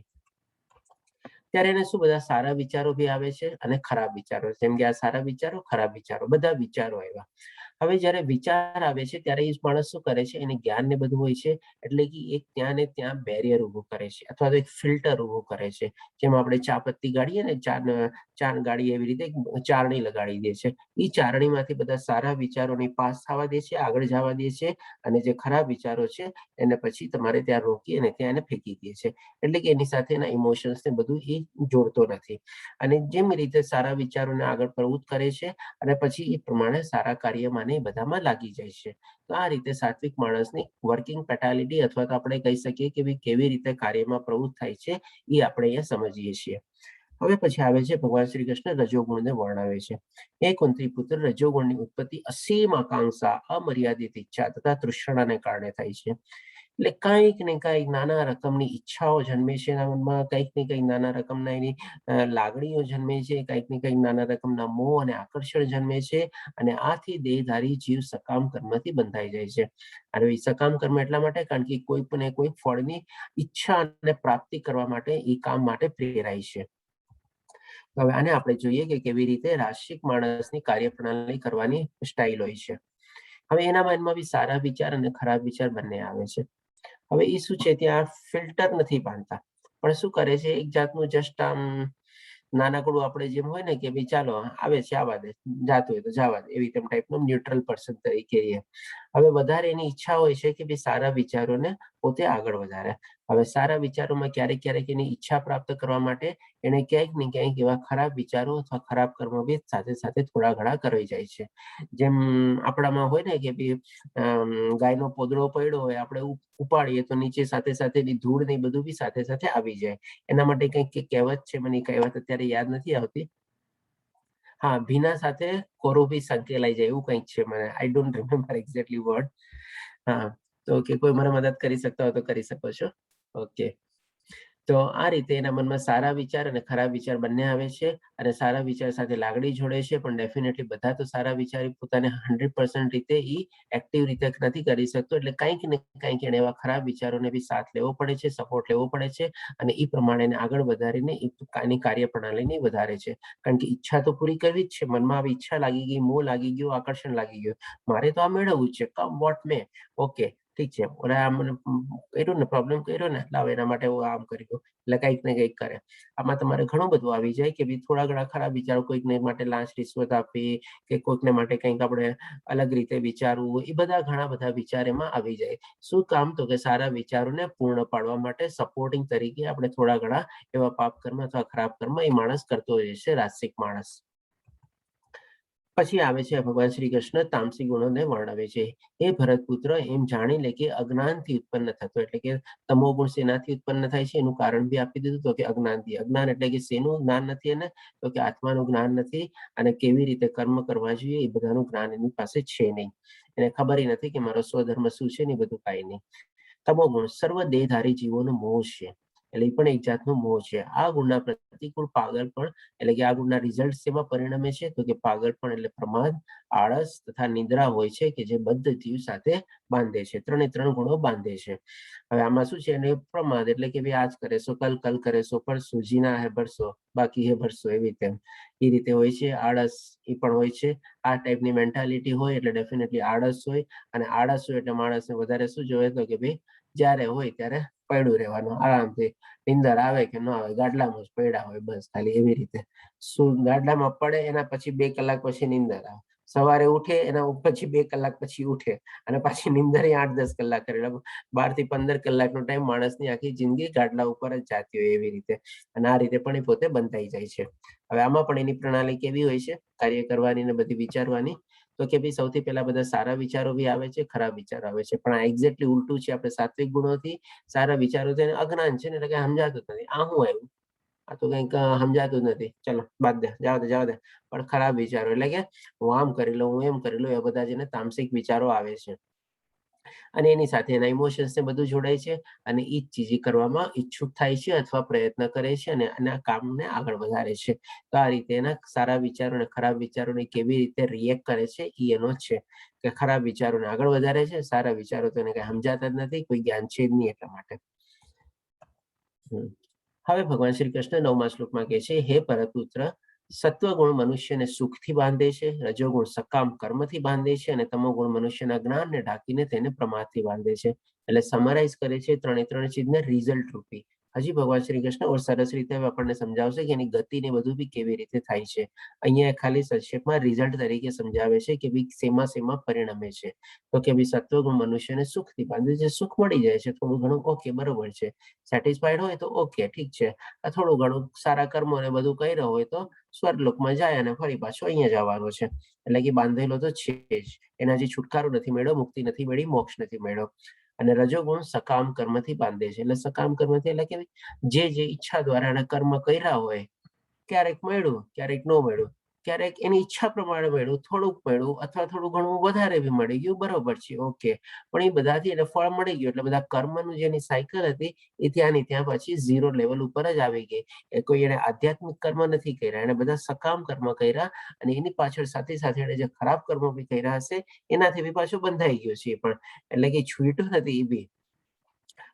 ત્યારે એને શું બધા સારા વિચારો બી આવે છે અને ખરાબ વિચારો. જેમ કે આ સારા વિચારો, ખરાબ વિચારો, બધા વિચારો આવ્યા. હવે જયારે વિચાર આવે છે ત્યારે એ માણસ શું કરે છે, એને જ્ઞાન ને બધું હોય છે, એટલે કે એક ત્યાં ને ત્યાં બેરિયર ઉભું કરે છે, અથવા તો એક ફિલ્ટર ઉભું કરે છે. જેમ આપણે ચા પત્તી ગાળીએ ને, ચા ગાળી એવી રીતે ચારણી લગાડી દે છે. એ ચારણીમાંથી બધા સારા વિચારોને પાસ થવા દે છે, આગળ જવા દે છે, અને જે ખરાબ વિચારો છે એને પછી તમારે ત્યાં રોકી અને ત્યાં એને ફેંકી દે છે. એટલે કે એની સાથે એના ઇમોશન્સ ને બધું એ જોડતો નથી. અને જેમ રીતે સારા વિચારોને આગળ પ્રવૃત્ત કરે છે અને પછી એ પ્રમાણે સારા કાર્યમાં ને બધામાં લાગી જાય છે. તો આ રીતે સાત્વિક માણસની વર્કિંગ પેટાલિટી, અથવા તો આપણે કહી શકીએ કે ભાઈ કેવી રીતે કાર્યમાં પ્રવૃત્ત થાય છે, એ આપણે અહીંયા સમજીએ છીએ. હવે પછી આવે છે ભગવાન શ્રી કૃષ્ણ રજોગુણને વર્ણવે છે. હે કુંતી પુત્ર, રજોગુણની ઉત્પત્તિ અસીમ આકાંક્ષા, અમર્યાદિત ઈચ્છા તથા તૃષ્ણાને કારણે થાય છે. એટલે કંઈક ને કંઈક નાના રકમની ઈચ્છાઓ જન્મે છે એના મનમાં, કંઈક ને કંઈક નાના રકમના એની લાગણીઓ જન્મે છે, કંઈક ને કંઈક નાના રકમના મોહ અને આકર્ષણ જન્મે છે, અને આથી દેહધારી જીવ સકામ કર્મથી બંધાઈ જાય છે. અને સકામ કર્મ એટલા માટે કારણ કે કોઈ પણ કોઈ ફળની ઈચ્છા અને પ્રાપ્તિ કરવા માટે એ કામ માટે પ્રેરાય છે. હવે આને આપણે જોઈએ કે કેવી રીતે રાશિક માણસની કાર્યપ્રણાલી કરવાની સ્ટાઇલ હોય છે. હવે એના મનમાં બી સારા વિચાર અને ખરાબ વિચાર બંને આવે છે. હવે એ શું છે, ત્યાં ફિલ્ટર નથી બાંધતા, પણ શું કરે છે, એક જાતનું જસ્ટ આમ નાનકડું આપણે જેમ હોય ને કે ભાઈ ચાલો આવે છે આવવા દે, જાતું હોય તો જવા દે, એવી તેમ ટાઈપનું ન્યુટ્રલ પર્સન તરીકે રહીએ. હવે વધારે એની ઈચ્છા હોય છે કે ભાઈ સારા વિચારોને પોતે આગળ વધારે. હવે સારા વિચારોમાં ક્યારેક ક્યારેક એની ઈચ્છા પ્રાપ્ત કરવા માટે એને ક્યાંક ને ક્યાંક એવા ખરાબ વિચારો અથવા ખરાબ કર્મો બી સાથે સાથે થોડા ઘણા કરવી જાય છે. જેમ આપણામાં હોય ને કે ભાઈ ગાયનો પોદળો પડ્યો હોય, આપણે ઉપાડીએ તો નીચે સાથે સાથે એની ધૂળ ને એ બધું બી સાથે સાથે આવી જાય. એના માટે કંઈક કહેવત છે, મને એ કહેવત અત્યારે યાદ નથી આવતી. હા, ભીના સાથે કોરો બી સંકેલાઈ જાય એવું કંઈક છે. મને I don't remember exactly word. હા, તો કે કોઈ મને મદદ કરી શકતા હોય તો કરી શકો છો. ઓકે. તો આ રીતે એના મનમાં સારા વિચાર અને ખરાબ વિચાર બંને આવે છે, અને સારા વિચાર સાથે લાગણી જોડે છે, પણ ડેફિનેટલી બધા તો સારા વિચાર પોતાને 100% રીતે એક્ટિવ રીતે નથી કરી શકતો. એટલે કંઈક ને કંઈક એને એવા ખરાબ વિચારોને બી સાથ લેવો પડે છે, સપોર્ટ લેવો પડે છે, અને એ પ્રમાણે એને આગળ વધારીને એની કાર્યપ્રણાલીને વધારે છે. કારણ કે ઈચ્છા તો પૂરી કરવી જ છે. મનમાં આવી ઈચ્છા લાગી ગઈ, મોહ લાગી ગયો, આકર્ષણ લાગી ગયું, મારે તો આ મેળવવું જ છે, કમ વોટ મે. ઓકે, ઠીક છે, ઓલા આ મને કર્યું ને, પ્રોબ્લેમ કર્યો ને, લાવ એના માટે હું આમ કરી દઉં. એટલે કંઈક ને કંઈક કરે. આમાં તમારે ઘણું બધું આવી જાય કે ભાઈ થોડા ઘણા ખરાબ વિચારો, કોઈકને માટે લાંચ રિશ્વત આપવી, કે કોઈકને માટે કંઈક આપણે અલગ રીતે વિચારવું, એ બધા ઘણા બધા વિચાર એમાં આવી જાય. શું કામ? તો કે સારા વિચારોને પૂર્ણ પાડવા માટે સપોર્ટિંગ તરીકે આપણે થોડા ઘણા એવા પાપ કર્મ અથવા ખરાબ કર્મ એ માણસ કરતો હોય છે, રાજસિક માણસ. પછી આવે છે ભગવાન શ્રી કૃષ્ણ તામસી ગુણોને વર્ણવે છે. હે ભરતપુત્ર, એમ જાણી લે કે અજ્ઞાનથી ઉત્પન્ન થતો, એટલે કે તમો ગુણ શેનાથી ઉત્પન્ન થાય છે એનું કારણ બી આપી દીધું, તો કે અજ્ઞાનથી. અજ્ઞાન એટલે કે શેનું જ્ઞાન નથી એને? તો કે આત્માનું જ્ઞાન નથી, અને કેવી રીતે કર્મ કરવા જોઈએ એ બધાનું જ્ઞાન એની પાસે છે નહીં. એને ખબર નથી કે મારો સ્વધર્મ શું છે ને એ બધું કાંઈ નહીં. તમો ગુણ સર્વ દેહધારી જીવોનો મોહ છે, એટલે એ પણ એક જાતનો મોહ છે. આ ગુણના પ્રતિકૂળ પાગલપણ, એટલે કે આ ગુણના રિઝલ્ટ શેમાં પરિણમે છે? તો કે પાગલપણ એટલે પ્રમાદ, આળસ તથા નિદ્રા હોય છે, કે જે બદ્ધ જીવ સાથે બાંધે છે. ત્રણે ત્રણ ગુણો બાંધે છે. હવે આમાં શું છે? એને પ્રમાદ એટલે કે ભાઈ આજ કરે સો, કલ કરે સો, પરસો જીના હે ભરસો, બાકી હે ભરસો, એવી રીતે એ રીતે હોય છે. આળસ એ પણ હોય છે. આ ટાઈપની મેન્ટાલિટી હોય એટલે ડેફિનેટલી આળસ હોય, અને આળસ હોય એટલે માણસને વધારે શું જોઈએ? તો કે ભાઈ જ્યારે હોય ત્યારે પડ્યું રહેવાનું આરામથી. નીંદર આવે કે ન આવે, ગાડલામાં જ પડ્યા હોય બસ, ખાલી એવી રીતે. શું ગાડલામાં પડે એના પછી 2 કલાક પછી નીંદર આવે, સવારે ઉઠે એના પછી 2 કલાક પછી ઉઠે, અને પાછી નીંદર 8-10 કલાક કરે. 12 થી 15 કલાકનો ટાઈમ માણસની આખી જિંદગી ગાડલા ઉપર જ જાતી હોય એવી રીતે. અને આ રીતે પણ એ પોતે બંધાઈ જાય છે. હવે આમાં પણ એની પ્રણાલી કેવી હોય છે કાર્ય કરવાની ને બધી વિચારવાની? તો કે ભાઈ સૌથી પહેલા બધા સારા વિચારો બી આવે છે, ખરાબ વિચારો આવે છે, પણ આ એક્ઝેક્ટલી ઉલટું છે. આપણે સાત્વિક ગુણોથી સારા વિચારો છે, અજ્ઞાન છે ને, એટલે કે સમજાતું જ નથી. આ શું આવ્યું? આ તો કંઈક સમજાતું જ નથી, ચલો બાદ દે, જવા દે. પણ ખરાબ વિચારો એટલે કે હું આમ કરી લઉં, હું એમ કરી લઉં, એ બધા જેને તામસિક વિચારો આવે છે. અને એની સાથે એના ઇમોશન્સ ને બધું જોડાય છે, અને એ જ ચીજ કરવામાં ઈચ્છુક થાય છે અથવા પ્રયત્ન કરે છે, અને એના કામને આગળ વધારે છે. તો આ રીતે એના સારા વિચારો અને ખરાબ વિચારોને કેવી રીતે રિએક્ટ કરે છે એ એનો જ છે, કે ખરાબ વિચારોને આગળ વધારે છે, સારા વિચારો તો એને કઈ સમજાતા જ નથી, કોઈ જ્ઞાન છે જ નહીં એટલા માટે. હવે ભગવાન શ્રી કૃષ્ણ 9મા શ્લોકમાં કહે છે, હે ભરતપુત્ર, સત્વગુણ મનુષ્યને સુખથી બાંધે છે, રજોગુણ સકામ કર્મથી બાંધે છે, અને તમોગુણ મનુષ્યના જ્ઞાનને ઢાંકીને તેને પ્રમાદથી બાંધે છે. એટલે સમરાઈઝ કરે છે ત્રણે ત્રણ ચીજને રિઝલ્ટ રૂપી. હજી ભગવાન શ્રી કૃષ્ણ સરસ રીતે આપણને સમજાવશે કે એની ગતિ ને બધું બી કેવી રીતે થાય છે. અહીંયા ખાલી સંક્ષેપમાં રિઝલ્ટ તરીકે સમજાવે છે કે ભાઈ શેમાં પરિણમે છે. તો કે ભાઈ સત્વગુણ મનુષ્યને સુખથી બાંધે છે, સુખ મળી જાય છે થોડું ઘણું, ઓકે બરોબર છે. સેટિસ્ફાઈડ હોય તો ઓકે ઠીક છે. થોડું ઘણું સારા કર્મો ને બધું કર્યું હોય તો સ્વર્ગલોકમાં જાય અને ફરી પાછો અહીંયા જવાનો છે. એટલે કે બાંધેલો તો છે જ, એનાથી છુટકારો નથી મેળ્યો, મુક્તિ નથી મળી, મોક્ષ નથી મેળ્યો. અને રજોગુણ સકામ કર્મથી બાંધે છે. એટલે સકામ કર્મથી એટલે કે જે ઈચ્છા દ્વારા એના કર્મ કર્યા હોય, ક્યારેક મળ્યું, ક્યારેક ન મળ્યું, ક્યારેક એની ઈચ્છા પ્રમાણે મળ્યું, થોડુંક મળ્યું, અથવા થોડું ઘણું વધારે બી મળી ગયું, બરોબર છે, ઓકે. પણ એ બધાથી એને ફળ મળી ગયું, એટલે બધા કર્મનું જેની સાયકલ હતી એ ત્યાંની ત્યાં પછી 0 લેવલ ઉપર જ આવી ગઈ. એ કોઈ એને આધ્યાત્મિક કર્મ નથી કર્યા, એને બધા સકામ કર્મ કર્યા, અને એની પાછળ સાથે સાથે એને જે ખરાબ કર્મો બી કર્યા હશે એનાથી બી પાછું બંધાઈ ગયું છે. પણ એટલે કે છૂટ્યું નથી એ બી,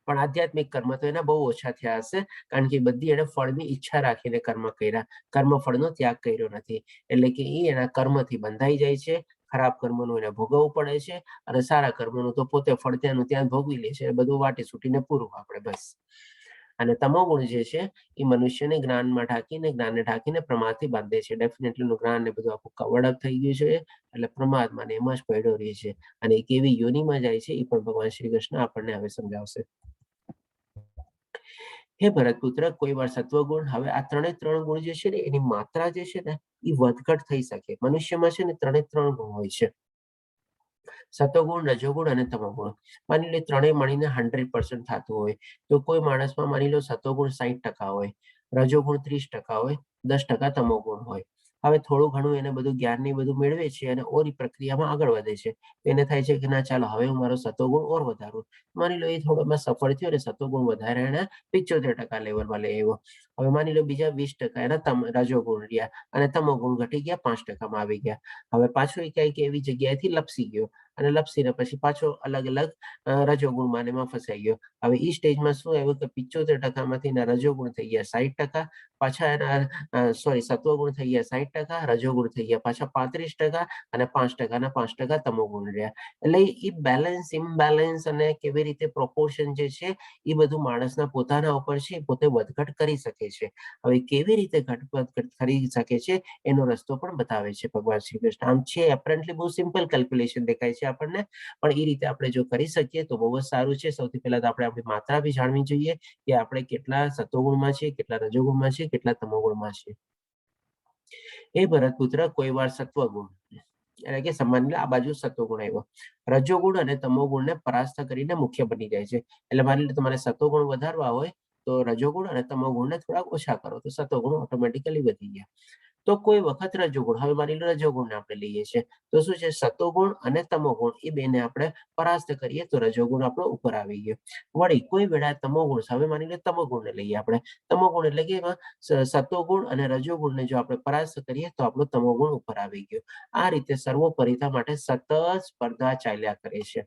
પણ આધ્યાત્મિક કર્મ તો એના બહુ ઓછા થયા હશે, કારણ કે બધી એને ફળની ઈચ્છા રાખીને કર્મ કર્યા, કર્મ ફળનો ત્યાગ કર્યો નથી. એટલે કે એ એના કર્મથી બંધાઈ જાય છે, ખરાબ કર્મનું એને ભોગવવું પડે છે, અને સારા કર્મનું તો પોતે ફળ ત્યાંનું ત્યાં ભોગવી લે છે, બધું વાટી છૂટીને પૂરું આપણે બસ. અને તમોગુણ જે છે એ મનુષ્યને જ્ઞાનમાં ઢાંકીને જ્ઞાનને ઢાંકીને પ્રમાદથી બાંધે છે. ડેફિનેટલી નું જ્ઞાન ને બધું આખું કવર્ડ અપ થઈ ગયું છે એટલે પ્રમાદમાં ને એમાં જ પડ્યો રહે છે અને એ કેવી યોનિમાં જાય છે એ પણ ભગવાન શ્રી કૃષ્ણ આપણને હવે સમજાવશે. હે ભરતપુત્ર, કોઈ વાર સત્વગુણ, હવે આ ત્રણ ગુણ જે છે ને એની માત્રા જે છે ને એ વધઘટ થઈ શકે. મનુષ્યમાં છે ને ત્રણ ગુણ હોય છે, સતોગુણ, રજોગુણ અને તમોગુણ. માની લો ત્રણેય મળીને 100% થતું હોય તો કોઈ માણસમાં માની લો સતોગુણ 60% હોય, રજોગુણ 30% હોય, 10% તમોગુણ હોય. હવે થોડું ઘણું એને બધું જ્ઞાન ને બધું મેળવે છે અને ઓરી પ્રક્રિયામાં આગળ વધે છે. એને થાય છે કે ના ચાલો હવે હું મારો સતોગુણ ઓર વધારું. માની લો એ થોડોમાં સફળ થયો અને સતોગુણ વધારે એને 75% લેવલમાં લઈ આવ્યો. હવે માની લો બીજા 20% એના રજોગુણ રહ્યા અને તમોગુણ ઘટી ગયા 5%માં આવી ગયા. હવે પાછો એ કઈક એવી જગ્યાએથી લપસી ગયો અને લપસીને પછી પાછો અલગ અલગ રજોગુણમાં એમાં ફસાઈ ગયો. હવે એ સ્ટેજમાં શું આવ્યું કે 75%માંથી એના રજોગુણ થઈ ગયા 60%, પાછા એના સત્વગુણ થઈ ગયા 60%, રજોગુણ થઈ ગયા પાછા 35% અને 5% તમોગુણ રહ્યા. એટલે એ બેલેન્સ ઇમ્બેલેન્સ અને કેવી રીતે પ્રોપોર્શન જે છે એ બધું માણસના પોતાના ઉપર છે, પોતે વધઘટ કરી શકે છે. હવે કેવી રીતે ઘટવધઘટ કરી શકે છે એનો રસ્તો પણ બતાવે છે ભગવાન શ્રી કૃષ્ણ. આમ છે એપરન્ટલી બહુ સિમ્પલ કેલ્ક્યુલેશન દેખાય છે આપણને, પણ એ રીતે આપણે જો કરી શકીએ તો બહુ જ સારું છે. સૌથી પહેલા તો આપણે આપણી માત્રા બી જાણવી જોઈએ કે આપણે કેટલા સતોગુણમાં છે, કેટલા રજોગુણમાં છે, કેટલા તમોગુણમાં છે. એ ભરતપુત્ર, કોઈ વાર સત્વગુણ એટલે કે સામાન્ય આ બાજુ સત્વગુણ આવ્યો, રજોગુણ અને તમોગુણને પરાસ્ત કરીને મુખ્ય બની જાય છે. એટલે માની લો તમારે સત્વગુણ વધારવા હોય તો રજોગુણ અને તમોગુણને થોડાક ઓછા કરો તો સત્વગુણ ઓટોમેટિકલી વધી ગયા. તો કોઈ વખત રજોગુણ, હવે માની લો રજોગુણને આપણે લઈએ છીએ તો શું છે સતોગુણ અને તમોગુણ એ બેને આપણે પરાસ્ત કરીએ તો રજોગુણ આપણો ઉપર આવી ગયો. વળી કોઈ વેળા તમોગુણ, હવે માની લો તમોગુણને લઈએ આપણે, તમોગુણ એટલે કે એમાં સતોગુણ અને રજોગુણને જો આપણે પરાસ્ત કરીએ તો આપણો તમોગુણ ઉપર આવી ગયો. આ રીતે સર્વોપરિતા માટે સતત સ્પર્ધા ચાલ્યા કરે છે.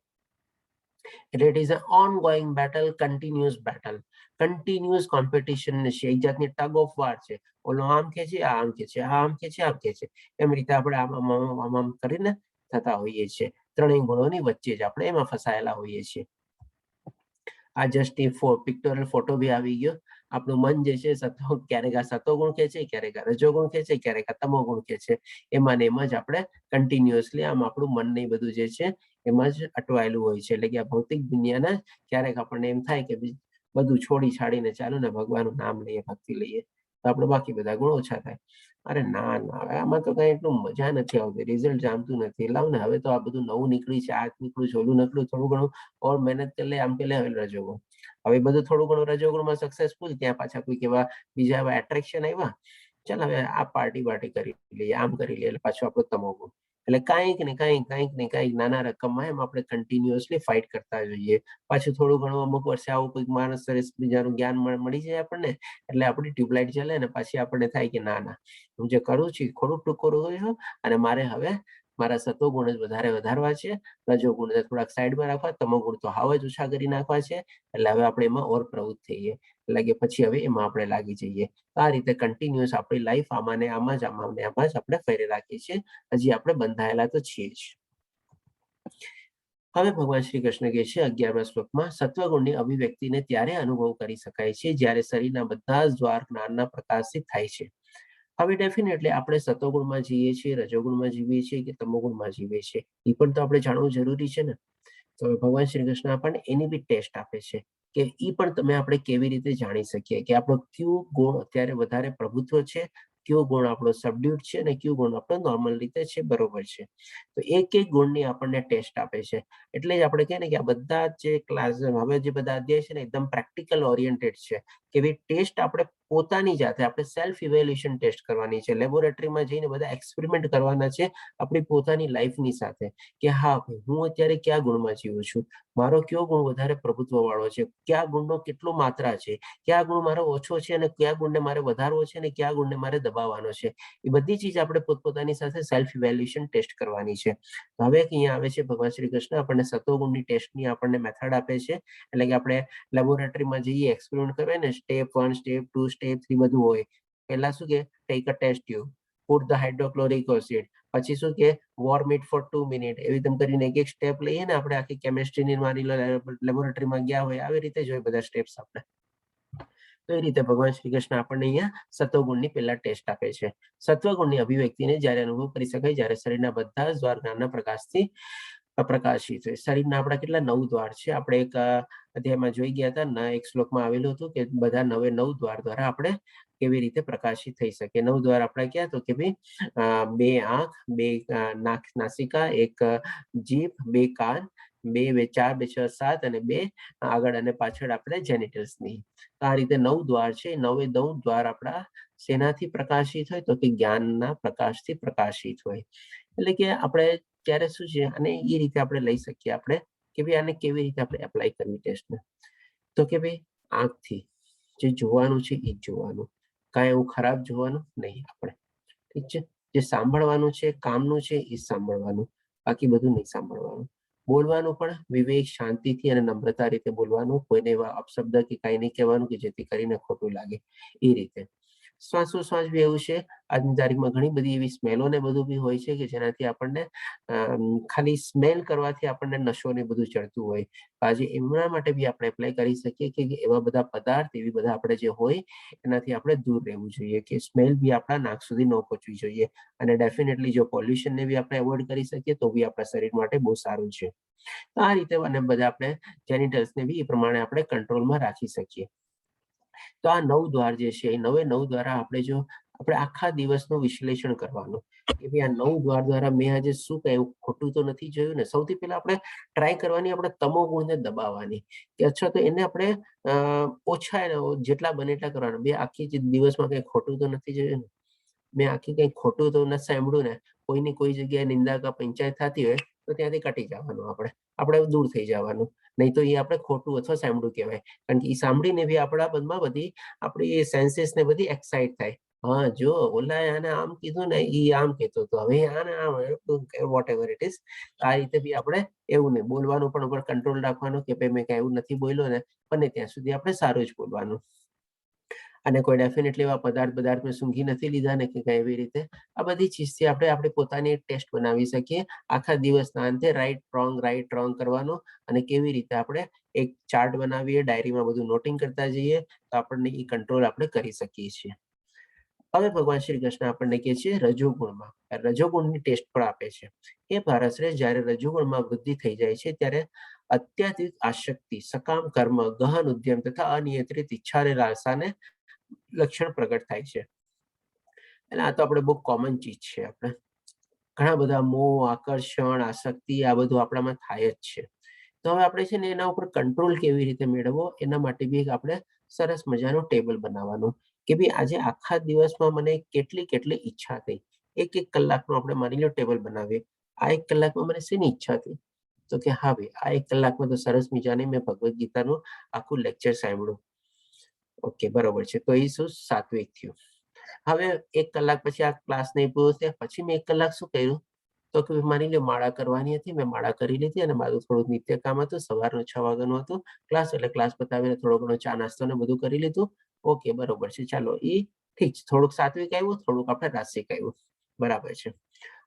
એટલે it is a ongoing battle, continuous battle, continuous competition છે. એક જાતની ટગ ઓફ વાર છે. ઓલો આમ કે છે, આ આમ કે છે, આ આમ કે છે, આમ કે છે. એમ રીતે આપણે આમ કરીને થતા હોઈએ છીએ. ત્રણેય ગુણોની વચ્ચે જ આપણે એમાં ફસાયેલા હોઈએ છીએ. આ જસ્ટ એ પિક્ટોરિયલ ફોટો બી આવી ગયો. આપણું મન જે છે ક્યારેક આ સતોગુણ કે છે, ક્યારેક આ રજોગુણ કે છે, ક્યારેક આ તમોગુણ કે છે. એમાં ને એમાં જ આપણે કન્ટિન્યુઅસલી આમ આપણું મન ને બધું જે છે એમાં જ અટવાયેલું હોય છે. એટલે કે આ ભૌતિક દુનિયાના ક્યારેક આપણને એમ થાય કે બધું છોડી છાડીને ચાલો ને ભગવાનનું નામ લઈએ, ભક્તિ લઈએ તો આપણે બાકી બધા ગુણ ઓછા થાય. અરે ના ના, આમાં તો કઈ એટલું મજા નથી આવતી, રિઝલ્ટ જામતું નથી. લાવ ને હવે તો આ બધું નવું નીકળી છે, આ નીકળ્યું છે, ઓલું નીકળ્યું, થોડું ઘણું ઓર મહેનત કરી લે, આમ કે લે હવે રજોગુણ. હવે બધું થોડું ઘણું રજોગુણમાં સક્સેસફુલ, ત્યાં પાછા કોઈક એવા બીજા એવા એટ્રેક્શન આવ્યા, ચાલ હવે આ પાર્ટી કરી લઈએ, આમ કરી લઈએ, એટલે પાછું આપણું તમોગુણ. એટલે કંઈક ને કંઈક નાના રકમમાં એમ આપણે કન્ટિન્યુઅસલી ફાઇટ કરતા જોઈએ. પાછું થોડું ઘણું અમુક વર્ષે આવું કોઈક માણસ સરસ બીજાનું જ્ઞાન મળી જાય આપણને, એટલે આપણી ટ્યુબલાઇટ ચાલે ને પાછી આપણને થાય કે ના ના, હું જે કરું છું થોડુંક ટૂંકો રહ્યો છું અને મારે હવે મારા સતોગુણ જ વધારવા છે, રજોગુણને થોડાક સાઈડમાં રાખવા, તમોગુણ તો હાવ જ ઓછા કરી નાખવા છે. એટલે હવે આપણે એમાં ઓર પ્રવૃત્ત થઈએ, એટલે કે પછી હવે એમાં આપણે લાગી જઈએ. આ રીતે કન્ટિન્યુઅસ આપણી લાઈફ આમાં જ આપણે ફેરી રાખીએ છીએ. હજી આપણે બંધાયેલા તો છીએ જ. હવે ભગવાન શ્રી કૃષ્ણ કહે છે 11મા શ્લોકમાં, સત્વગુણની અભિવ્યક્તિને ત્યારે અનુભવ કરી શકાય છે જ્યારે શરીરના બધા જ દ્વાર જ્ઞાનના પ્રકાશિત થાય છે. હવે ડેફિનેટલી આપણે સતોગુણમાં જીવીએ છીએ, રજોગુણમાં જીવીએ છીએ કે તમોગુણમાં જીવીએ છીએ, એ પણ તો આપણે જાણવું જરૂરી છે ને. તો ભગવાન શ્રી કૃષ્ણ આપણને એની બી ટેસ્ટ આપે છે કે એ પણ તમે આપણે કેવી રીતે જાણી શકીએ કે આપણો કયો ગુણ અત્યારે વધારે પ્રભુત્વ છે, કયો ગુણ આપણો સબડ્યુટ છે અને કયો ગુણ આપણો નોર્મલ રીતે છે, બરોબર છે. તો એક ગુણની આપણને ટેસ્ટ આપે છે. એટલે જ આપણે કહીએ ને કે આ બધા જે ક્લાસ હવે જે બધા અધ્યાય છે ને એકદમ પ્રેક્ટિકલ ઓરિએન્ટેડ છે, કે ભાઈ ટેસ્ટ આપણે પોતાની જાતે આપણે સેલ્ફ ઇવેલ્યુએશન ટેસ્ટ કરવાની છે. લેબોરેટરીમાં જઈને બધા એક્સપેરિમેન્ટ કરવાના છે આપણી પોતાની લાઈફની સાથે, કે હા ભાઈ હું અત્યારે કયા ગુણમાં જીવું છું, મારો કયો ગુણ વધારે પ્રભુત્વ વાળો છે, કયા ગુણનો કેટલો માત્રા છે, કયા ગુણ મારો ઓછો છે અને કયા ગુણને મારે વધારવો છે અને કયા ગુણને મારે દબાવવાનો છે. એ બધી ચીજ આપણે પોતપોતાની સાથે સેલ્ફ ઇવેલ્યુએશન ટેસ્ટ કરવાની છે. હવે અહીંયા આવે છે ભગવાન શ્રી કૃષ્ણ આપણને સતોગુણની ટેસ્ટની આપણને મેથડ આપે છે. એટલે કે આપણે લેબોરેટરીમાં જઈએ એક્સપેરિમેન્ટ કરીએ ને, સ્ટેપ 1, સ્ટેપ 2, સ્ટેપ 3 બધું હોય. પહેલા શું કે take a test tube, put the hydrochloric acid, પછી શું કે વોર્મ ઇટ ફોર 2 મિનિટ. એવી તેમ કરીને એક સ્ટેપ લઈએ ને આપણે, આખી કેમિસ્ટ્રીની માની લેબોરેટરીમાં ગયા હોય આવી રીતે જ હોય બધા સ્ટેપ્સ આપણે. તો એ રીતે ભગવાન શ્રી કૃષ્ણ આપણને અહીંયા સત્વગુણની પહેલા ટેસ્ટ આપે છે. સત્વગુણની અભિવ્યક્તિને જ્યારે અનુભવ કરી શકાય જ્યારે શરીરના બધા જ દ્વાર જ્ઞાનના પ્રકાશથી પ્રકાશિત હોય. શરીરના આપણા કેટલા 9 દ્વાર છે. આપણે એક અધ્યાયમાં જોઈ ગયા હતા, એક શ્લોકમાં આવેલું હતું કે બધા 9 દ્વાર દ્વારા આપણે કેવી રીતે પ્રકાશિત થઈ શકે. 9 દ્વાર આપણા ક્યાં? તો કે ભાઈ 2 આંખ, 2 નાસિકા, 1 જીભ, 2 કાન, 2 4 2 6 7 અને 2 આગળ અને પાછળ આપણે જેનિટલ્સની. આ રીતે 9 દ્વાર છે. 9 દ્વાર આપણા શેનાથી પ્રકાશિત હોય? તો કે જ્ઞાનના પ્રકાશથી પ્રકાશિત હોય. એટલે કે આપણે ત્યારે શું છે, અને એ રીતે આપણે લઈ શકીએ આપણે કે ભાઈ આને કેવી રીતે આપણે એપ્લાય કરવી ટેસ્ટને. તો કે ભાઈ આંખથી જે જોવાનું છે એ જ જોવાનું, કાંઈ એવું ખરાબ જોવાનું નહીં આપણે, ઠીક છે. જે સાંભળવાનું છે, કામનું છે એ સાંભળવાનું, બાકી બધું નહીં સાંભળવાનું. બોલવાનું પણ વિવેક, શાંતિથી અને નમ્રતા રીતે બોલવાનું. કોઈને એવા અપશબ્દ કે કાંઈ નહીં કહેવાનું કે જેથી કરીને ખોટું લાગે, એ રીતે. શ્વાસોશ્વાસ બી એવું છે. આજની તારીખમાં ઘણી બધી એવી સ્મેલો ને બધું બી હોય છે કે જેનાથી આપણને ખાલી સ્મેલ કરવાથી આપણને નશો ને બધું ચડતું હોય. આજે એમના માટે બી આપણે એપ્લાય કરી શકીએ કે એવા બધા પદાર્થ, એવી બધા આપણે જે હોય એનાથી આપણે દૂર રહેવું જોઈએ, કે સ્મેલ બી આપણા નાક સુધી ન પહોંચવી જોઈએ. અને ડેફિનેટલી જો પોલ્યુશનને બી આપણે એવોઇડ કરી શકીએ તો બી આપણા શરીર માટે બહુ સારું છે. તો આ રીતે અને બધા આપણે જેનિટલ્સને બી એ પ્રમાણે આપણે કંટ્રોલમાં રાખી શકીએ. તો આ 9 દ્વાર જે છે એ 9 દ્વારા આપણે જો આપણે આખા દિવસનું વિશ્લેષણ કરવાનું કે ભાઈ આ 9 દ્વાર દ્વારા મેં આજે શું કહ્યું, ખોટું તો નથી જોયું ને. સૌથી પહેલા આપણે ટ્રાય કરવાની આપણે તમો ગુણને દબાવવાની, કે અચ્છા તો એને આપણે ઓછા જેટલા બને એટલા કરવાના. બે આખી દિવસમાં કંઈ ખોટું તો નથી જોયું ને, મેં આખી કંઈ ખોટું તો નથી સાંભળ્યું ને. કોઈની કોઈ જગ્યાએ નિંદા કે પંચાયત થતી હોય તો ત્યાંથી કટી જવાનું, આપણે દૂર થઈ જવાનું. નહીં તો એ આપણે ખોટું અથવા સાંભળ્યું કહેવાય. કારણ કે એ સાંભળીને બી આપણા મનમાં બધી આપણી સેન્સીસ ને બધી એક્સાઇટ થાય. હા જો ઓલા આને આમ કીધું ને, ઈ આમ કહેતો હતો, હવે આને આમ, વોટ એવર ઇટ ઇઝ. આ રીતે બી આપણે એવું નહીં બોલવાનું, પણ ઉપર કંટ્રોલ રાખવાનું કે ભાઈ મેં કઈ એવું નથી બોલ્યો ને, બને ત્યાં સુધી આપણે સારું જ બોલવાનું. અને કોઈ ડેફિનેટલી એવા પદાર્થ મેં સૂંઘી નથી લીધા ને કે કઈ એવી રીતે. આ બધી ચીજથી આપણે આપણી પોતાની એક ટેસ્ટ બનાવી શકીએ. આખા દિવસના અંતે રાઈટ રોંગ કરવાનો, અને કેવી રીતે આપણે એક ચાર્ટ બનાવીએ, ડાયરીમાં બધું નોટિંગ કરતા જઈએ તો આપણને એ કંટ્રોલ આપણે કરી શકીએ છીએ. હવે ભગવાન શ્રી કૃષ્ણ આપણને કહે છે રજોગુણમાં, રજોગુણની ટેસ્ટ પણ આપે છે. એ ભારતશ્રેષ્ઠ, જ્યારે રજોગુણમાં વૃદ્ધિ થઈ જાય છે ત્યારે અત્યાધિક આસક્તિ, સકામ કર્મ, ગહન ઉદ્યમ તથા અનિયંત્રિત ઈચ્છા અને લાલસાને લક્ષણ પ્રગટ થાય છે. એટલે આ તો આપણે બહુ કોમન ચીજ છે. આપણે ઘણા બધા મોહ, આકર્ષણ, આસક્તિ આ બધું આપણામાં થાય જ છે. તો હવે આપણે છે ને એના ઉપર કંટ્રોલ કેવી રીતે મેળવવો, એના માટે બી આપણે સરસ મજાનું ટેબલ બનાવવાનું કે ભાઈ આજે આખા દિવસમાં મને કેટલી કેટલી ઈચ્છા થઈ. એક કલાકનું આપણે માની લો ટેબલ બનાવીએ. આ 1 કલાકમાં મને શેની ઈચ્છા થઈ? તો કે હા ભાઈ આ 1 કલાકમાં તો સરસ મજાની મેં ભગવદ્ ગીતાનું આખું લેક્ચર સાંભળ્યું. ઓકે બરોબર છે. તો એ શું સાત્વિક થયું. હવે 1 કલાક પછી આ ક્લાસ નહીં પૂરો થયા પછી મેં 1 કલાક શું કર્યું? તો કે માની લો માળા કરવાની હતી, મેં માળા કરી લીધી અને મારું થોડુંક નિત્ય કામ હતું, સવારનું 6 વાગ્યાનું હતું ક્લાસ, એટલે ક્લાસ પતાવીને થોડો ઘણો ચા નાસ્તો ને બધું કરી લીધું. ઓકે બરોબર છે. ચાલો એ ઠીક છે. થોડુંક સાત્વિક આવ્યું, થોડુંક આપણે રાસિક આવ્યું, બરાબર છે.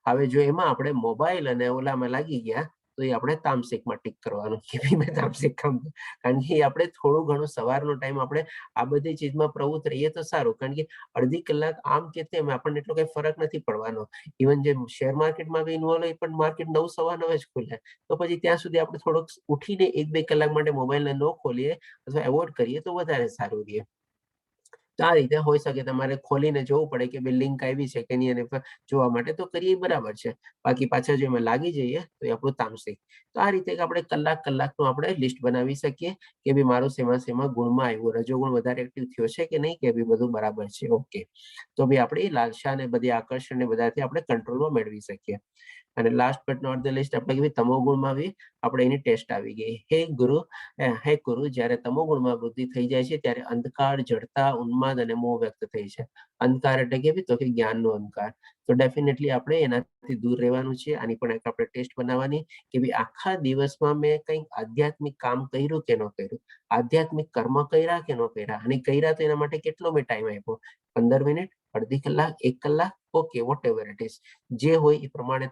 હવે જો એમાં આપણે મોબાઈલ અને ઓલામાં લાગી ગયા તો એ આપણે તામસિકમાં ટીક કરવાનું કે ભાઈ મેં તામસિક કામ, કારણ કે આપણે થોડું ઘણું સવારનો ટાઈમ આપણે આ બધી ચીજમાં પ્રવૃત્ત રહીએ તો સારું. કારણ કે અડધી કલાક આમ કે તેમ આપણને એટલો કઈ ફરક નથી પડવાનો. ઇવન જે શેર માર્કેટમાં બી ઇન્વોલ્વ હોય પણ માર્કેટ 9 સવા 9 જ ખુલે, તો પછી ત્યાં સુધી આપણે થોડોક ઉઠીને 1-2 કલાક માટે મોબાઈલને ન ખોલીએ અથવા એવોર્ડ કરીએ તો વધારે સારું રહે. તો આ રીતે હોઈ શકે તમારે ખોલીને જોવું પડે કે ભાઈ લિંક આવી છે કે નહીં, અને જોવા માટે તો કરીએ બરાબર છે. બાકી પાછા જો એમાં લાગી જઈએ તો એ આપણું તામસિક. તો આ રીતે આપણે કલાકનું આપણે લિસ્ટ બનાવી શકીએ કે ભાઈ મારું શેમાં ગુણમાં આવ્યું, રજોગુણ વધારે એક્ટિવ થયો છે કે નહીં, કે ભાઈ બધું બરાબર છે. ઓકે, તો ભાઈ આપણી લાલસા ને બધી આકર્ષણ ને બધાથી આપણે કંટ્રોલમાં મેળવી શકીએ. અને last but not the least આપણે કે તમોગુણમાં બી આપણે એની ટેસ્ટ આવી ગઈ. હે ગુરુ, જ્યારે તમોગુણમાં વૃદ્ધિ થઈ જાય છે ત્યારે અંધકાર, જડતા, ઉન્માદ અને મોહ વ્યક્ત થઈ છે. અંધકાર એટલે કે તો કે જ્ઞાનનો અંધકાર. તો ડેફિનેટલી આપણે એનાથી દૂર રહેવાનું છે. આની પણ એક આપણે ટેસ્ટ બનાવવાની કે ભાઈ આખા દિવસમાં મેં કંઈક આધ્યાત્મિક કામ કર્યું કે ન કર્યું, આધ્યાત્મિક કર્મ કર્યા કે ન કર્યા, અને કર્યા તો એના માટે કેટલો મેં ટાઈમ આપ્યો, 15 મિનિટ, અડધી કલાક, 1 કલાક, okay what ever it is, જે હોય એ પ્રમાણે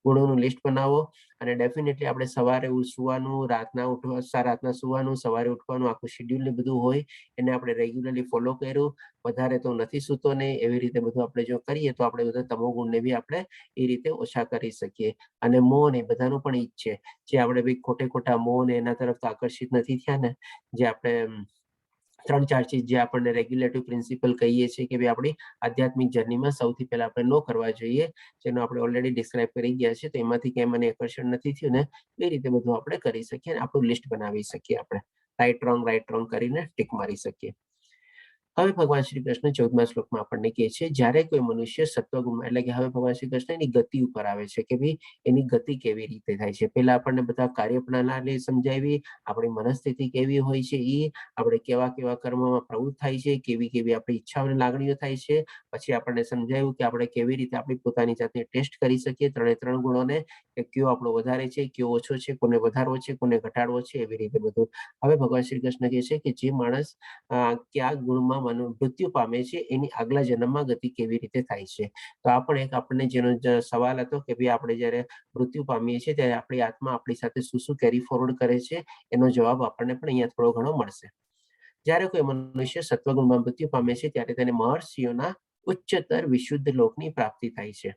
ગુણોનું લિસ્ટ બનાવો. અને ડેફિનેટલી આપણે સવારે સુવાનું, રાતના સુવાનું, સવારે ઉઠવાનું આખું શેડ્યુલ ને બધું હોય એને આપણે રેગ્યુલરલી ફોલો કર્યું. વધારે તો નથી સૂતો નહીં, એવી રીતે બધું આપણે જો કરીએ તો આપણે બધા તમોગુણને બી આપણે એ રીતે ઓછા કરી શકીએ. અને મોહ ને બધાનું પણ ઈ જ છે, જે આપણે બી ખોટા મોહ ને એના તરફ તો આકર્ષિત નથી થયા ને, જે આપણે 3-4 ચીજ જે આપણને રેગ્યુલેટિવ પ્રિન્સિપલ કહીએ છીએ કે ભાઈ આપણી આધ્યાત્મિક જર્નીમાં સૌથી પહેલા આપણે ન કરવા જોઈએ, જેનો આપણે ઓલરેડી ડિસ્ક્રાઇબ કરી ગયા છે. તો એમાંથી ક્યાંય મને આકર્ષણ નથી થયું ને, એ રીતે બધું આપણે કરી શકીએ અને આપણું લિસ્ટ બનાવી શકીએ. આપણે રાઈટ રોંગ કરીને ટીક મારી શકીએ. હવે ભગવાન શ્રી કૃષ્ણ 14મા શ્લોકમાં આપણને કહે છે, જ્યારે કોઈ મનુષ્ય સત્વગુણમાં, એટલે કે હવે ભગવાન શ્રી કૃષ્ણ એની ગતિ ઉપર આવે છે કે ભાઈ એની ગતિ કેવી રીતે થાય છે. પહેલા આપણને બધા કાર્યપ્રણાલી સમજાવી, આપણી મનસ્થિતિ કેવી હોય છે, એ આપણે કેવા કર્મમાં પ્રવૃત્ત થાય છે, કેવી આપણી ઈચ્છાઓ અને લાગણીઓ થાય છે. પછી આપણને સમજાવ્યું કે આપણે કેવી રીતે આપણી પોતાની જાતને ટેસ્ટ કરી શકીએ, 3 ગુણોને, કે કયો આપણો વધારે છે, કયો ઓછો છે, કોને વધારવો છે, કોને ઘટાડવો છે, એવી રીતે બધું. હવે ભગવાન શ્રી કૃષ્ણ કહે છે કે જે માણસ કયા ગુણમાં મૃત્યુ પામે છે એની આગલા જન્મમાં ગતિ કેવી રીતે થાય છે. તો આ પણ એક આપણને જેનો સવાલ હતો કે ભાઈ આપણે જ્યારે મૃત્યુ પામીએ છીએ ત્યારે આપણી આત્મા આપણી સાથે શું કેરી ફોરવર્ડ કરે છે, એનો જવાબ આપણને પણ અહીંયા થોડો ઘણો મળશે. જ્યારે કોઈ મનુષ્ય સત્વગુણમાં મૃત્યુ પામે છે ત્યારે તેને મહર્ષિઓના ઉચ્ચતર વિશુદ્ધ લોકની પ્રાપ્તિ થાય છે.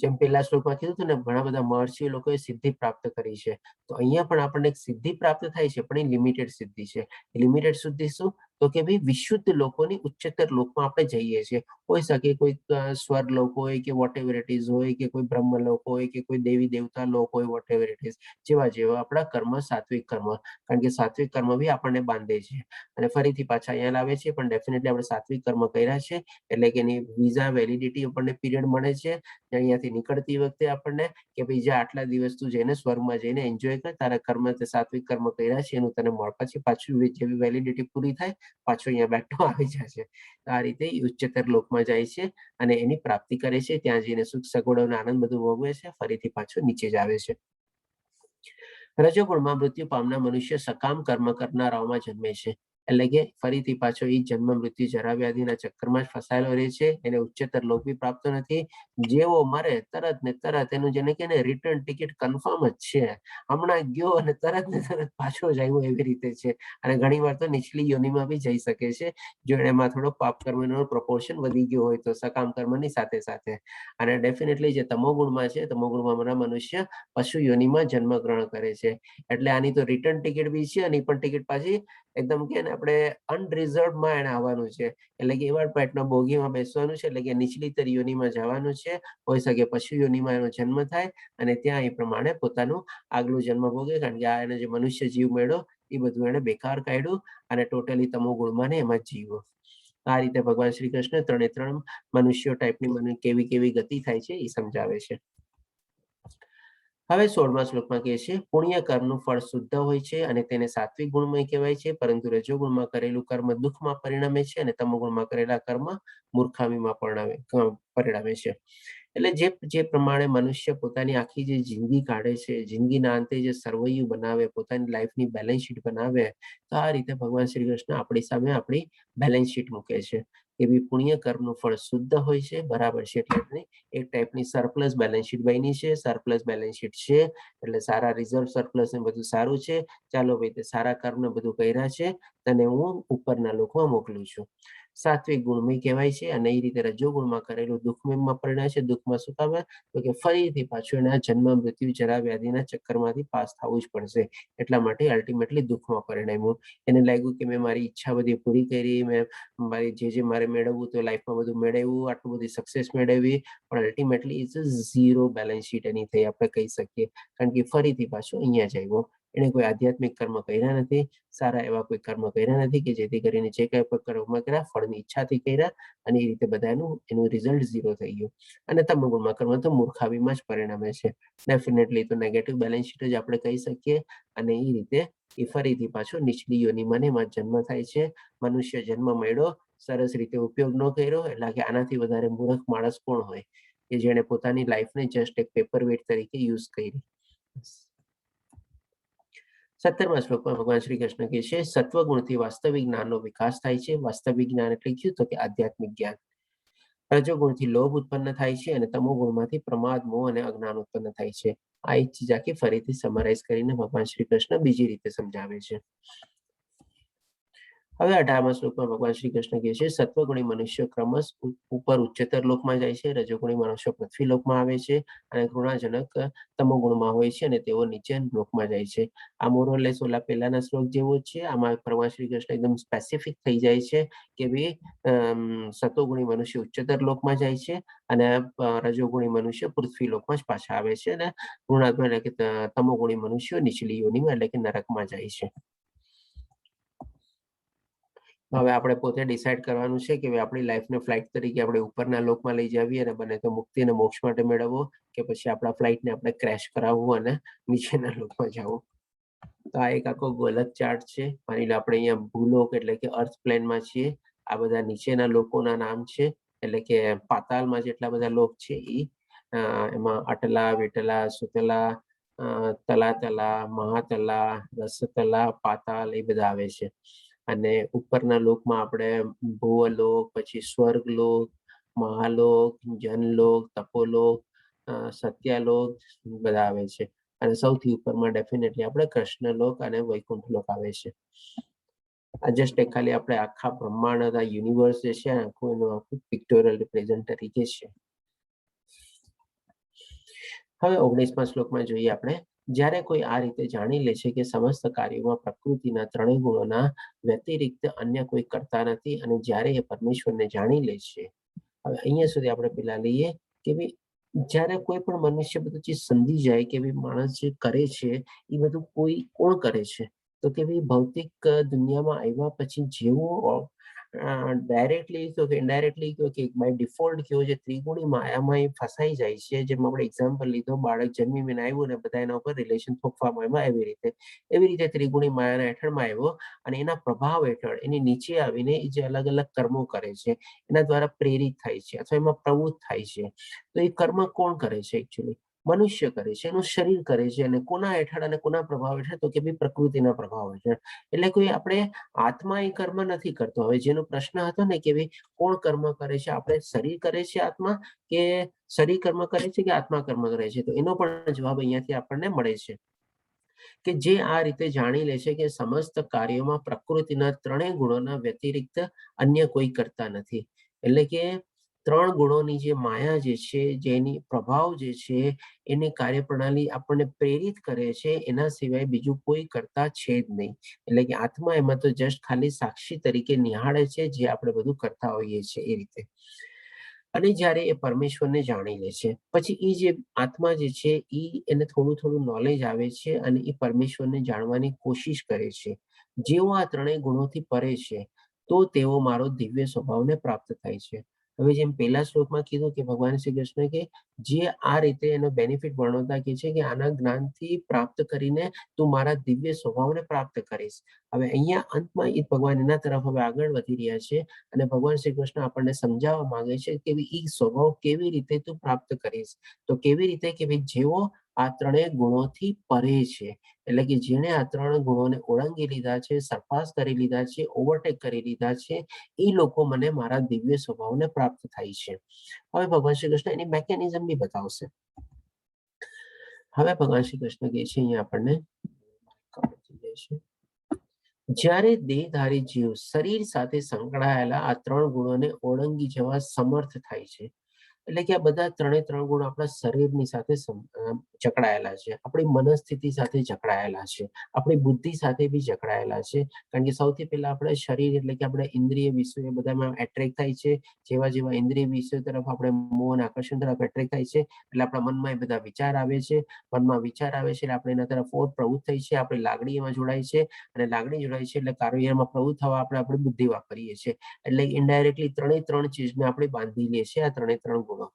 જેમ પેલા શ્લોકમાં કીધું હતું ને, ઘણા બધા મહર્ષિ લોકોએ સિદ્ધિ પ્રાપ્ત કરી છે. તો અહીંયા પણ આપણને એક સિદ્ધિ પ્રાપ્ત થાય છે, પણ એ લિમિટેડ સિદ્ધિ છે. લિમિટેડ સિદ્ધિ શું? તો કે ભાઈ વિશુદ્ધ લોકોની ઉચ્ચતર લોકમાં આપણે જઈએ છીએ. હોઈ શકે કોઈ સ્વર્ગ લોક હોય કે વોટ એવર ઇટ ઇઝ હોય, કે કોઈ બ્રહ્મ લોક હોય, કે કોઈ દેવી દેવતા લોક હોય, વોટ એવર ઇટ ઇઝ, જેવા આપણા કર્મ, સાત્વિક કર્મ, કારણ કે સાત્વિક કર્મ બી આપણને બાંધે છે અને ફરીથી પાછા અહીંયા લાવે છે. પણ ડેફિનેટલી આપણે સાત્વિક કર્મ કર્યા છે એટલે કે એની વિઝા વેલિડિટી આપણને પીરિયડ મળે છે. અહીંયાથી નીકળતી વખતે આપણને કે ભાઈ જે આટલા દિવસ તું જઈને સ્વર્ગમાં જઈને એન્જોય કર, તારા કર્મ સાત્વિક કર્મ કર્યા છે એનું તને મળ, પછી પાછું જેવી વેલિડિટી પૂરી થાય પાછો અહીંયા બેક ટુ આવી જશે. આ રીતે ઉચ્ચતર લોકમાં જાય છે અને એની પ્રાપ્તિ કરે છે. ત્યાં જઈને સુખ સગવડો અને આનંદ બધું ભોગવે છે, ફરીથી પાછો નીચે જ આવે છે. રજોગુણમાં મૃત્યુ પામનાર મનુષ્ય સકામ કર્મ કરનારાઓમાં જન્મે છે. એટલે કે ફરીથી પાછો એ જન્મ મૃત્યુ જરા વ્યાધિના ચક્કરમાં જ ફસાયેલો રહે છે. એને ઉચ્ચતર લોક બી પ્રાપ્ત નથી. જેવો મરે તરત ને તરત એનું જેને કે ને રિટર્ન ટિકિટ કન્ફર્મ જ છે. હમણાં ગયો અને તરત ને તરત પાછો જ આવ્યો, એવી રીતે છે. અને ઘણી વાર તો નીચલી યોનિમાં બી જઈ શકે છે, જો એમાં થોડો પાપ કર્મનો પ્રોપોર્શન વધી ગયો હોય તો, સકામ કર્મની સાથે સાથે. અને ડેફિનેટલી જે તમોગુણમાં છે, તમોગુણમાં મનુષ્ય પશુ યોનિમાં જન્મ ગ્રહણ કરે છે. એટલે આની તો રિટર્ન ટિકિટ બી છે, અને પણ ટિકિટ પાછી એકદમ કે ને આપણે અનરિઝર્વમાં એને આવવાનું છે. એટલે કે એવા પેટના બોગીમાં બેસવાનું છે, એટલે કે નીચલી તર યોનિમાં જવાનું છે. હોઈ શકે પશુ યોનિમાં એનો જન્મ થાય અને ત્યાં એ પ્રમાણે પોતાનું આગલું જન્મ ભોગે, કારણ કે આ એને જે મનુષ્ય જીવ મળ્યો એ બધું એને બેકાર કાઢ્યું અને ટોટલી તમોગુણમાં ને એમાં જીવો. આ રીતે ભગવાન શ્રી કૃષ્ણ 3 મનુષ્યો ટાઈપની કેવી ગતિ થાય છે એ સમજાવે છે. હવે 16મા શ્લોકમાં કહે છે, પુણ્ય કર્મનું ફળ શુદ્ધ હોય છે અને તેને સાત્વિક ગુણમય કહેવાય છે, પરંતુ રજોગુણમાં કરેલું કર્મ દુઃખમાં પરિણમે છે અને તમોગુણમાં કરેલા કર્મ મૂર્ખામીમાં પરિણમે છે. એટલે જે પ્રમાણે મનુષ્ય પોતાની આખી જે જિંદગી કાઢે છે, જિંદગીના અંતે જે સર્વૈયું બનાવે, પોતાની લાઈફની બેલેન્સ શીટ બનાવે, તો આ રીતે ભગવાન શ્રી કૃષ્ણ આપણી સામે આપણી બેલેન્સ શીટ મૂકે છે. એવી પુણ્ય કર્મનું ફળ શુદ્ધ હોય છે, બરાબર છે. એટલે એક ટાઈપની સરપ્લસ બેલેન્સ શીટ બની છે. સરપ્લસ બેલેન્સ શીટ છે એટલે સારા રિઝર્વ સરપ્લસ ને બધું સારું છે. ચાલો ભાઈ, તે સારા કર્મ બધું કર્યા છે, તને હું ઉપરના લોકમાં મોકલું છું. સાત્વિક ગુણમય કહેવાય છે અને એ રીતે રજોગુણમાં કરેલું દુઃખમયમાં પરિણમે છે. દુઃખમાં શું કામ? તો કે ફરીથી પાછું એના જન્મ મૃત્યુ જરા વ્યાધિના ચક્કરમાંથી પાસ થવું જ પડશે. એટલા માટે અલ્ટિમેટલી દુઃખમાં પરિણમ્યું. એને લાગ્યું કે મેં મારી ઈચ્છા બધી પૂરી કરી, મેં મારી જે મારે મેળવવું તો લાઈફમાં બધું મેળવ્યું, આટલું બધી સક્સેસ મેળવી, પણ ultimately it's a zero balance sheet એની થઈ આપણે કહી શકીએ, કારણ કે ફરીથી પાછો અહીંયા જ આવ્યો. એને કોઈ આધ્યાત્મિક કર્મ કર્યા નથી, સારા એવા કોઈ કર્મ કર્યા નથી કે જેથી કરીને જે કઈ કર્મ કર્યા ફળની ઈચ્છાથી કર્યા, અને એ રીતે બધા એનું રિઝલ્ટ ઝીરો થઈ ગયું. અને તમોગુણમાં કર્મ તો મૂર્ખાવીમાં જ પરિણમે છે. ડેફિનેટલી તો નેગેટિવ બેલેન્સ શીટ જ આપણે કહી શકીએ. અને એ રીતે એ ફરીથી પાછો નીચલી યોનિમાં એમાં જન્મ થાય છે. મનુષ્ય જન્મ મળ્યો, સરસ રીતે ઉપયોગ ન કર્યો, એટલે કે આનાથી વધારે મૂર્ખ માણસ કોણ હોય કે જેણે પોતાની લાઈફને જસ્ટ એક પેપર વેટ તરીકે યુઝ કરી. 17મા શ્લોકમાં ભગવાન શ્રી કૃષ્ણ કહે છે સત્વગુણથી વાસ્તવિક જ્ઞાનનો વિકાસ થાય છે. વાસ્તવિક જ્ઞાન એટલે શું? તો કે આધ્યાત્મિક જ્ઞાન. રજોગુણથી લોભ ઉત્પન્ન થાય છે અને તમોગુણમાંથી પ્રમાદ, મોહ અને અજ્ઞાન ઉત્પન્ન થાય છે. આ એક ચીજ આખી ફરીથી સમરાઇઝ કરીને ભગવાન શ્રી કૃષ્ણ બીજી રીતે સમજાવે છે. હવે 18મા શ્લોકમાં ભગવાન શ્રી કૃષ્ણ કહે છે સત્વગુણી મનુષ્ય ક્રમશ ઉપર ઉચ્ચતર લોકમાં જાય છે, રજોગુણી મનુષ્ય પૃથ્વી લોકમાં આવે છે અને ઘૃણાજનક તમોગુણમાં હોય છે અને તેઓ નીચે લોકમાં જાય છે. આ મોરલેસ ઓલા પહેલાના શ્લોક જેવો છે. આમાં ભગવાન શ્રી કૃષ્ણ એકદમ સ્પેસિફિક થઈ જાય છે કે ભાઈ સત્વગુણી મનુષ્ય ઉચ્ચતર લોકમાં જાય છે અને રજોગુણી મનુષ્ય પૃથ્વી લોકમાં જ પાછા આવે છે અને ગુણાત્મક એટલે કે તમોગુણી મનુષ્યો નીચલી યોનિમાં એટલે કે નરકમાં જાય છે. હવે આપણે પોતે ડિસાઇડ કરવાનું છે કે આપણી લાઈફને ફ્લાઇટ તરીકે આપણે ઉપરના લોકમાં લઈ જાવી અને બને તો મુક્તિ અને મોક્ષ માટે મેળવવો કે પછી આપણા ફ્લાઇટને આપણે ક્રેશ કરાવવું અને નીચેના લોકમાં જવું. તો આ એક આખો ગલત ચાર્ટ છે. માની લો આપણે અહીંયા ભૂલોક એટલે કે અર્થ પ્લેનમાં છીએ. આ બધા નીચેના લોકોના નામ છે એટલે કે પાતાલમાં જેટલા બધા લોક છે એ એમાં અટલા, વિટલા, સુતલા, તલાતલા, મહાતલા, રસતલા, પાતાલ એ બધા આવે છે. અને ઉપરના લોકમાં આપણે ભુવલોક, પછી સ્વર્ગલોક, મહાલોક, જનલોક, તપોલોક, સત્યાલોક બધા આવે છે. અને સૌથી ઉપરમાં ડેફિનેટલી આપણે કૃષ્ણલોક અને વૈકુંઠ લોક આવે છે. આ જસ્ટ ખાલી આપણે આખા બ્રહ્માંડ યુનિવર્સ જે છે આખું એનું આખું પિક્ટોરિયલ રિપ્રેઝન્ટ તરીકે છે. હવે 19મા શ્લોકમાં જોઈએ આપણે જ્યારે કોઈ આ રીતે જાણી લે છે કે સમસ્ત કાર્યોમાં પ્રકૃતિના ત્રણેય ગુણોના વ્યતિરિક્ત અન્ય કોઈ કરતા નથી અને જ્યારે એ પરમેશ્વરને જાણી લે છે. હવે અહીંયા સુધી આપણે પેલા લઈએ કે ભાઈ જ્યારે કોઈ પણ મનુષ્ય બધું ચીજ સમજી જાય કે ભાઈ માણસ જે કરે છે એ બધું કોણ કરે છે? તો કે ભાઈ ભૌતિક દુનિયામાં આવ્યા પછી જેવું ડાયરેક્ટલી તો કે ઇનડાયરેક્ટલી કે બાય ડિફોલ્ટ કયો જે ત્રિગુણી માયામાં એ ફસાઈ જાય છે. જેમ આપણે એક્ઝામ્પલ લીધો, બાળક જન્મીને આવ્યું ને બધા એના ઉપર રિલેશન થોપવામાં આવ્યા એવી રીતે ત્રિગુણી માયાના હેઠળમાં આવ્યો અને એના પ્રભાવ હેઠળ એની નીચે આવીને એ જે અલગ અલગ કર્મો કરે છે એના દ્વારા પ્રેરિત થાય છે અથવા એમાં પ્રવૃત્ત થાય છે. તો એ કર્મ કોણ કરે છે? એકચ્યુઅલી મનુષ્ય કરે છે, એનું શરીર કરે છે. અને કોના હેઠળ અને કોના પ્રભાવ હેઠળ? તો કે ભાઈ પ્રકૃતિના પ્રભાવ હેઠળ. એટલે કોઈ આપણે આત્મા એ કર્મ નથી કરતો. હવે જેનો પ્રશ્ન હતો ને કે ભાઈ કોણ કર્મ કરે છે, આપણે શરીર કરે છે આત્મા કે શરીર કર્મ કરે છે કે આત્મા કર્મ કરે છે? તો એનો પણ જવાબ અહીંયાથી આપણને મળે છે કે જે આ રીતે જાણી લે છે કે સમસ્ત કાર્યોમાં પ્રકૃતિના ત્રણેય ગુણોના વ્યતિરિક્ત અન્ય કોઈ કરતા નથી. એટલે કે ત્રણ ગુણોની જે માયા જે છે, જેની પ્રભાવ જે છે, એની કાર્યપ્રણાલી આપણને પ્રેરિત કરે છે, એના સિવાય બીજું કોઈ કરતા છે જ નહીં. એટલે કે આત્મા એમાં તો જસ્ટ ખાલી સાક્ષી તરીકે નિહાળે છે જે આપણે બધું કરતા હોઈએ છીએ એ રીતે. અને જ્યારે એ પરમેશ્વરને જાણી લે છે પછી એ જે આત્મા જે છે એને થોડું થોડું નોલેજ આવે છે અને એ પરમેશ્વરને જાણવાની કોશિશ કરે છે. જેઓ આ ત્રણેય ગુણોથી પરે છે તો તેઓ મારો દિવ્ય સ્વભાવને પ્રાપ્ત થાય છે. હવે જેમ પહેલા શ્લોકમાં કીધું કે ભગવાન શ્રી કૃષ્ણ કે જે આ રીતે એનો બેનિફિટ વર્ણવતા કે છે કે આના જ્ઞાનથી પ્રાપ્ત કરીને તું મારા દિવ્ય સ્વભાવને પ્રાપ્ત કરીશ. હવે અહીંયા અંતમાં એ ભગવાન એના તરફ હવે આગળ વધી રહ્યા છે અને ભગવાન શ્રી કૃષ્ણ આપણને સમજાવવા માંગે છે કે એ સ્વભાવ કેવી રીતે તું પ્રાપ્ત કરીશ. તો કેવી રીતે કે ભાઈ જેવો આ ત્રણેય ગુણોથી પરે છે, એટલે કે જેને આ ત્રણ ગુણોને ઓળંગી લીધા છે, સરપાસ કરી લીધા છે, ઓવરટેક કરી લીધા છે, એ લોકો મને મારા દિવ્ય સ્વભાવને પ્રાપ્ત થાય છે. હવે ભગવાન શ્રી કૃષ્ણ એની મેકેનિઝમ બી બતાવશે. હવે ભગવાન શ્રી કૃષ્ણ કહે છે અહીંયા આપણને જ્યારે દેહધારી જીવ શરીર સાથે સંકળાયેલા આ ત્રણ ગુણોને ઓળંગી જવા સમર્થ થાય છે. એટલે કે આ બધા ત્રણ ગુણ આપણા શરીરની સાથે જકડાયેલા છે, આપણી મનસ્થિતિ સાથે જકડાયેલા છે, આપણી બુદ્ધિ સાથે બી જકડાયેલા છે. કારણ કે સૌથી પહેલા આપણે શરીર એટલે કે આપણે ઇન્દ્રિય વિષયો બધામાં એટ્રેક્ટ થાય છે. જેવા જેવા ઇન્દ્રિય વિષયો તરફ આપણે મોહ અને આકર્ષણ તરફ એટ્રેક્ટ થાય છે એટલે આપણા મનમાં એ બધા વિચાર આવે છે. મનમાં વિચાર આવે છે એટલે આપણે એના તરફ પ્રવૃત્ત થઈ છે, આપણી લાગણી એમાં જોડાય છે અને લાગણી જોડાય છે એટલે કાર્યમાં પ્રવૃત્ત થવા આપણે આપણી બુદ્ધિ વાપરીએ છીએ. એટલે ઇનડાયરેક્ટલી ત્રણેય ત્રણ ચીજને આપણે બાંધી લઈએ છીએ આ ત્રણે ત્રણ ગુણો.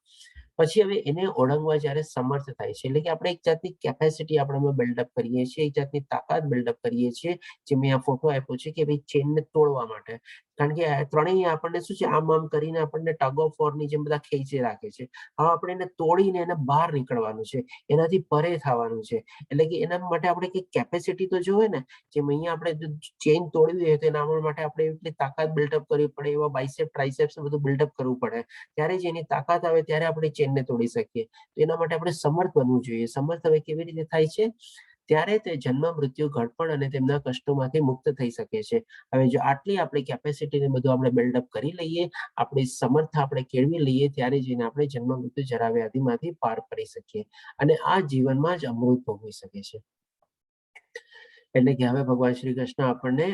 પછી હવે એને ઓળંગવા જ્યારે સમર્થ થાય છે, એટલે કે આપણે એક જાતની કેપેસિટી આપણામાં બિલ્ડઅપ કરીએ છીએ, એક જાતની તાકાત બિલ્ડઅપ કરીએ છીએ, જે મેં આ ફોટો આપ્યો છે કે ભાઈ ચેનને તોડવા માટે. કારણ કે આ ત્રણેય આપણને શું છે, આમ કરીને આપણને ટગ ઓફ વોરની જેમ બધા ખેંચી રાખે છે. હવે આપણે એને તોડીને એને બહાર નીકળવાનું છે, એનાથી પરે થવાનું છે. એટલે કે એના માટે આપણે કઈ કેપેસિટી તો જોવે ને, જેમ અહીંયા આપણે ચેન તોડવી હોય તો એના માટે આપણે એટલી તાકાત બિલ્ડઅપ કરવી પડે, એવા બાઇસેપ ટ્રાઇસેપ્સ બધું બિલ્ડઅપ કરવું પડે. ત્યારે જ એની તાકાત આવે ત્યારે આપણે ચેનને તોડી શકીએ. તો એના માટે આપણે સમર્થ બનવું જોઈએ. સમર્થ હવે કેવી રીતે થાય છે? ત્યારે તે જન્મ, મૃત્યુ, ઘડપણ અને તેમના કષ્ટોમાંથી મુક્ત થઈ શકે છે. હવે જો આટલી આપણી કેપેસિટીને બધું આપણે બિલ્ડઅપ કરી લઈએ, આપણી સમર્થતા આપણે કેળવી લઈએ, ત્યારે જઈને આપણે જન્મ, મૃત્યુ, જરા, વ્યાધિમાંથી પાર કરી શકીએ અને આ જીવનમાં જ અમૃત ભોગવી શકે છે. એટલે કે હવે ભગવાન શ્રી કૃષ્ણ આપણને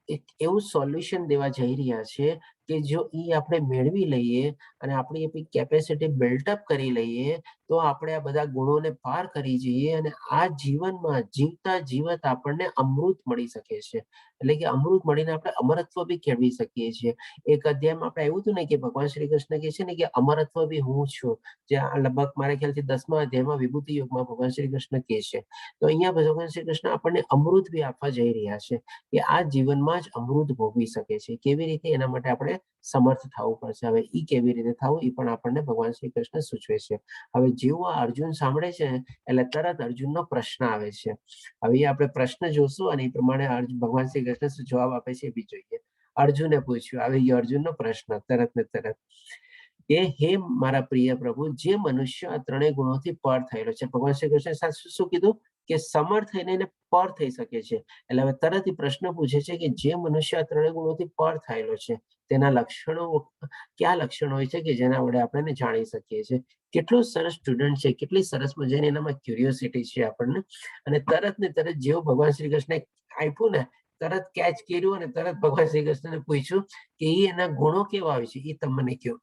એક એવું સોલ્યુશન દેવા જઈ રહ્યા છે કે જો ઈ આપણે મેળવી લઈએ અને આપણી આપણી કેપેસિટી બિલ્ટઅપ કરી લઈએ, તો આપણે આ બધા ગુણોને પાર કરી જઈએ અને આ જીવનમાં જીવતા જીવત આપણને અમૃત મળી શકે છે. એટલે કે અમૃત મળીને આપણે અમરત્વ બી કેળવી શકીએ છીએ. એક અધ્યાયમાં આપણે આવ્યું હતું ને કે ભગવાન શ્રી કૃષ્ણ કહે છે ને કે અમરત્વ બી હું છું. જે લગભગ મારા ખ્યાલથી 10મા અધ્યાયમાં વિભૂતિ યોગમાં ભગવાન શ્રી કૃષ્ણ કહે છે. તો અહીંયા ભગવાન શ્રી કૃષ્ણ આપણને અમૃત બી આપવા જઈ રહ્યા છે કે આ જીવનમાં જ અમૃત ભોગવી શકે છે. કેવી રીતે? એના માટે આપણે સમર્થ થવું પડશે. હવે ઈ કેવી રીતે થવું એ પણ આપણને ભગવાન શ્રી કૃષ્ણ સૂચવે છે. હવે જેવું આ અર્જુન સાંભળે છે એટલે તરત અર્જુનનો પ્રશ્ન આવે છે. હવે આપણે પ્રશ્ન જોશું અને એ પ્રમાણે ભગવાન શ્રી કૃષ્ણ શું જવાબ આપે છે એ બી જોઈએ. અર્જુને પૂછ્યું, આવી ગયો અર્જુનનો પ્રશ્ન તરત ને તરત કે હે મારા પ્રિય પ્રભુ, જે મનુષ્ય આ ત્રણેય ગુણોથી પર થયેલો છે. ભગવાન શ્રી કૃષ્ણ શું કીધું કે સમર્થ થઈને એને પર થઈ શકે છે. એટલે હવે તરત પ્રશ્ન પૂછે છે કે જે મનુષ્ય આ ત્રણેય ગુણોથી પર થયેલો છે, તેના લક્ષણો કયા લક્ષણો હોય છે કે જેના વડે આપણે જાણી શકીએ છીએ. કેટલું સરસ સ્ટુડન્ટ છે, કેટલી સરસ મજાની એનામાં ક્યુરિયોસિટી છે આપણને. અને તરત ને તરત જેવું ભગવાન શ્રી કૃષ્ણે આપ્યું ને, તરત કેચ કર્યું અને તરત ભગવાન શ્રી કૃષ્ણને પૂછ્યું કે એના ગુણો કેવા હોય છે એ તમે મને કહો.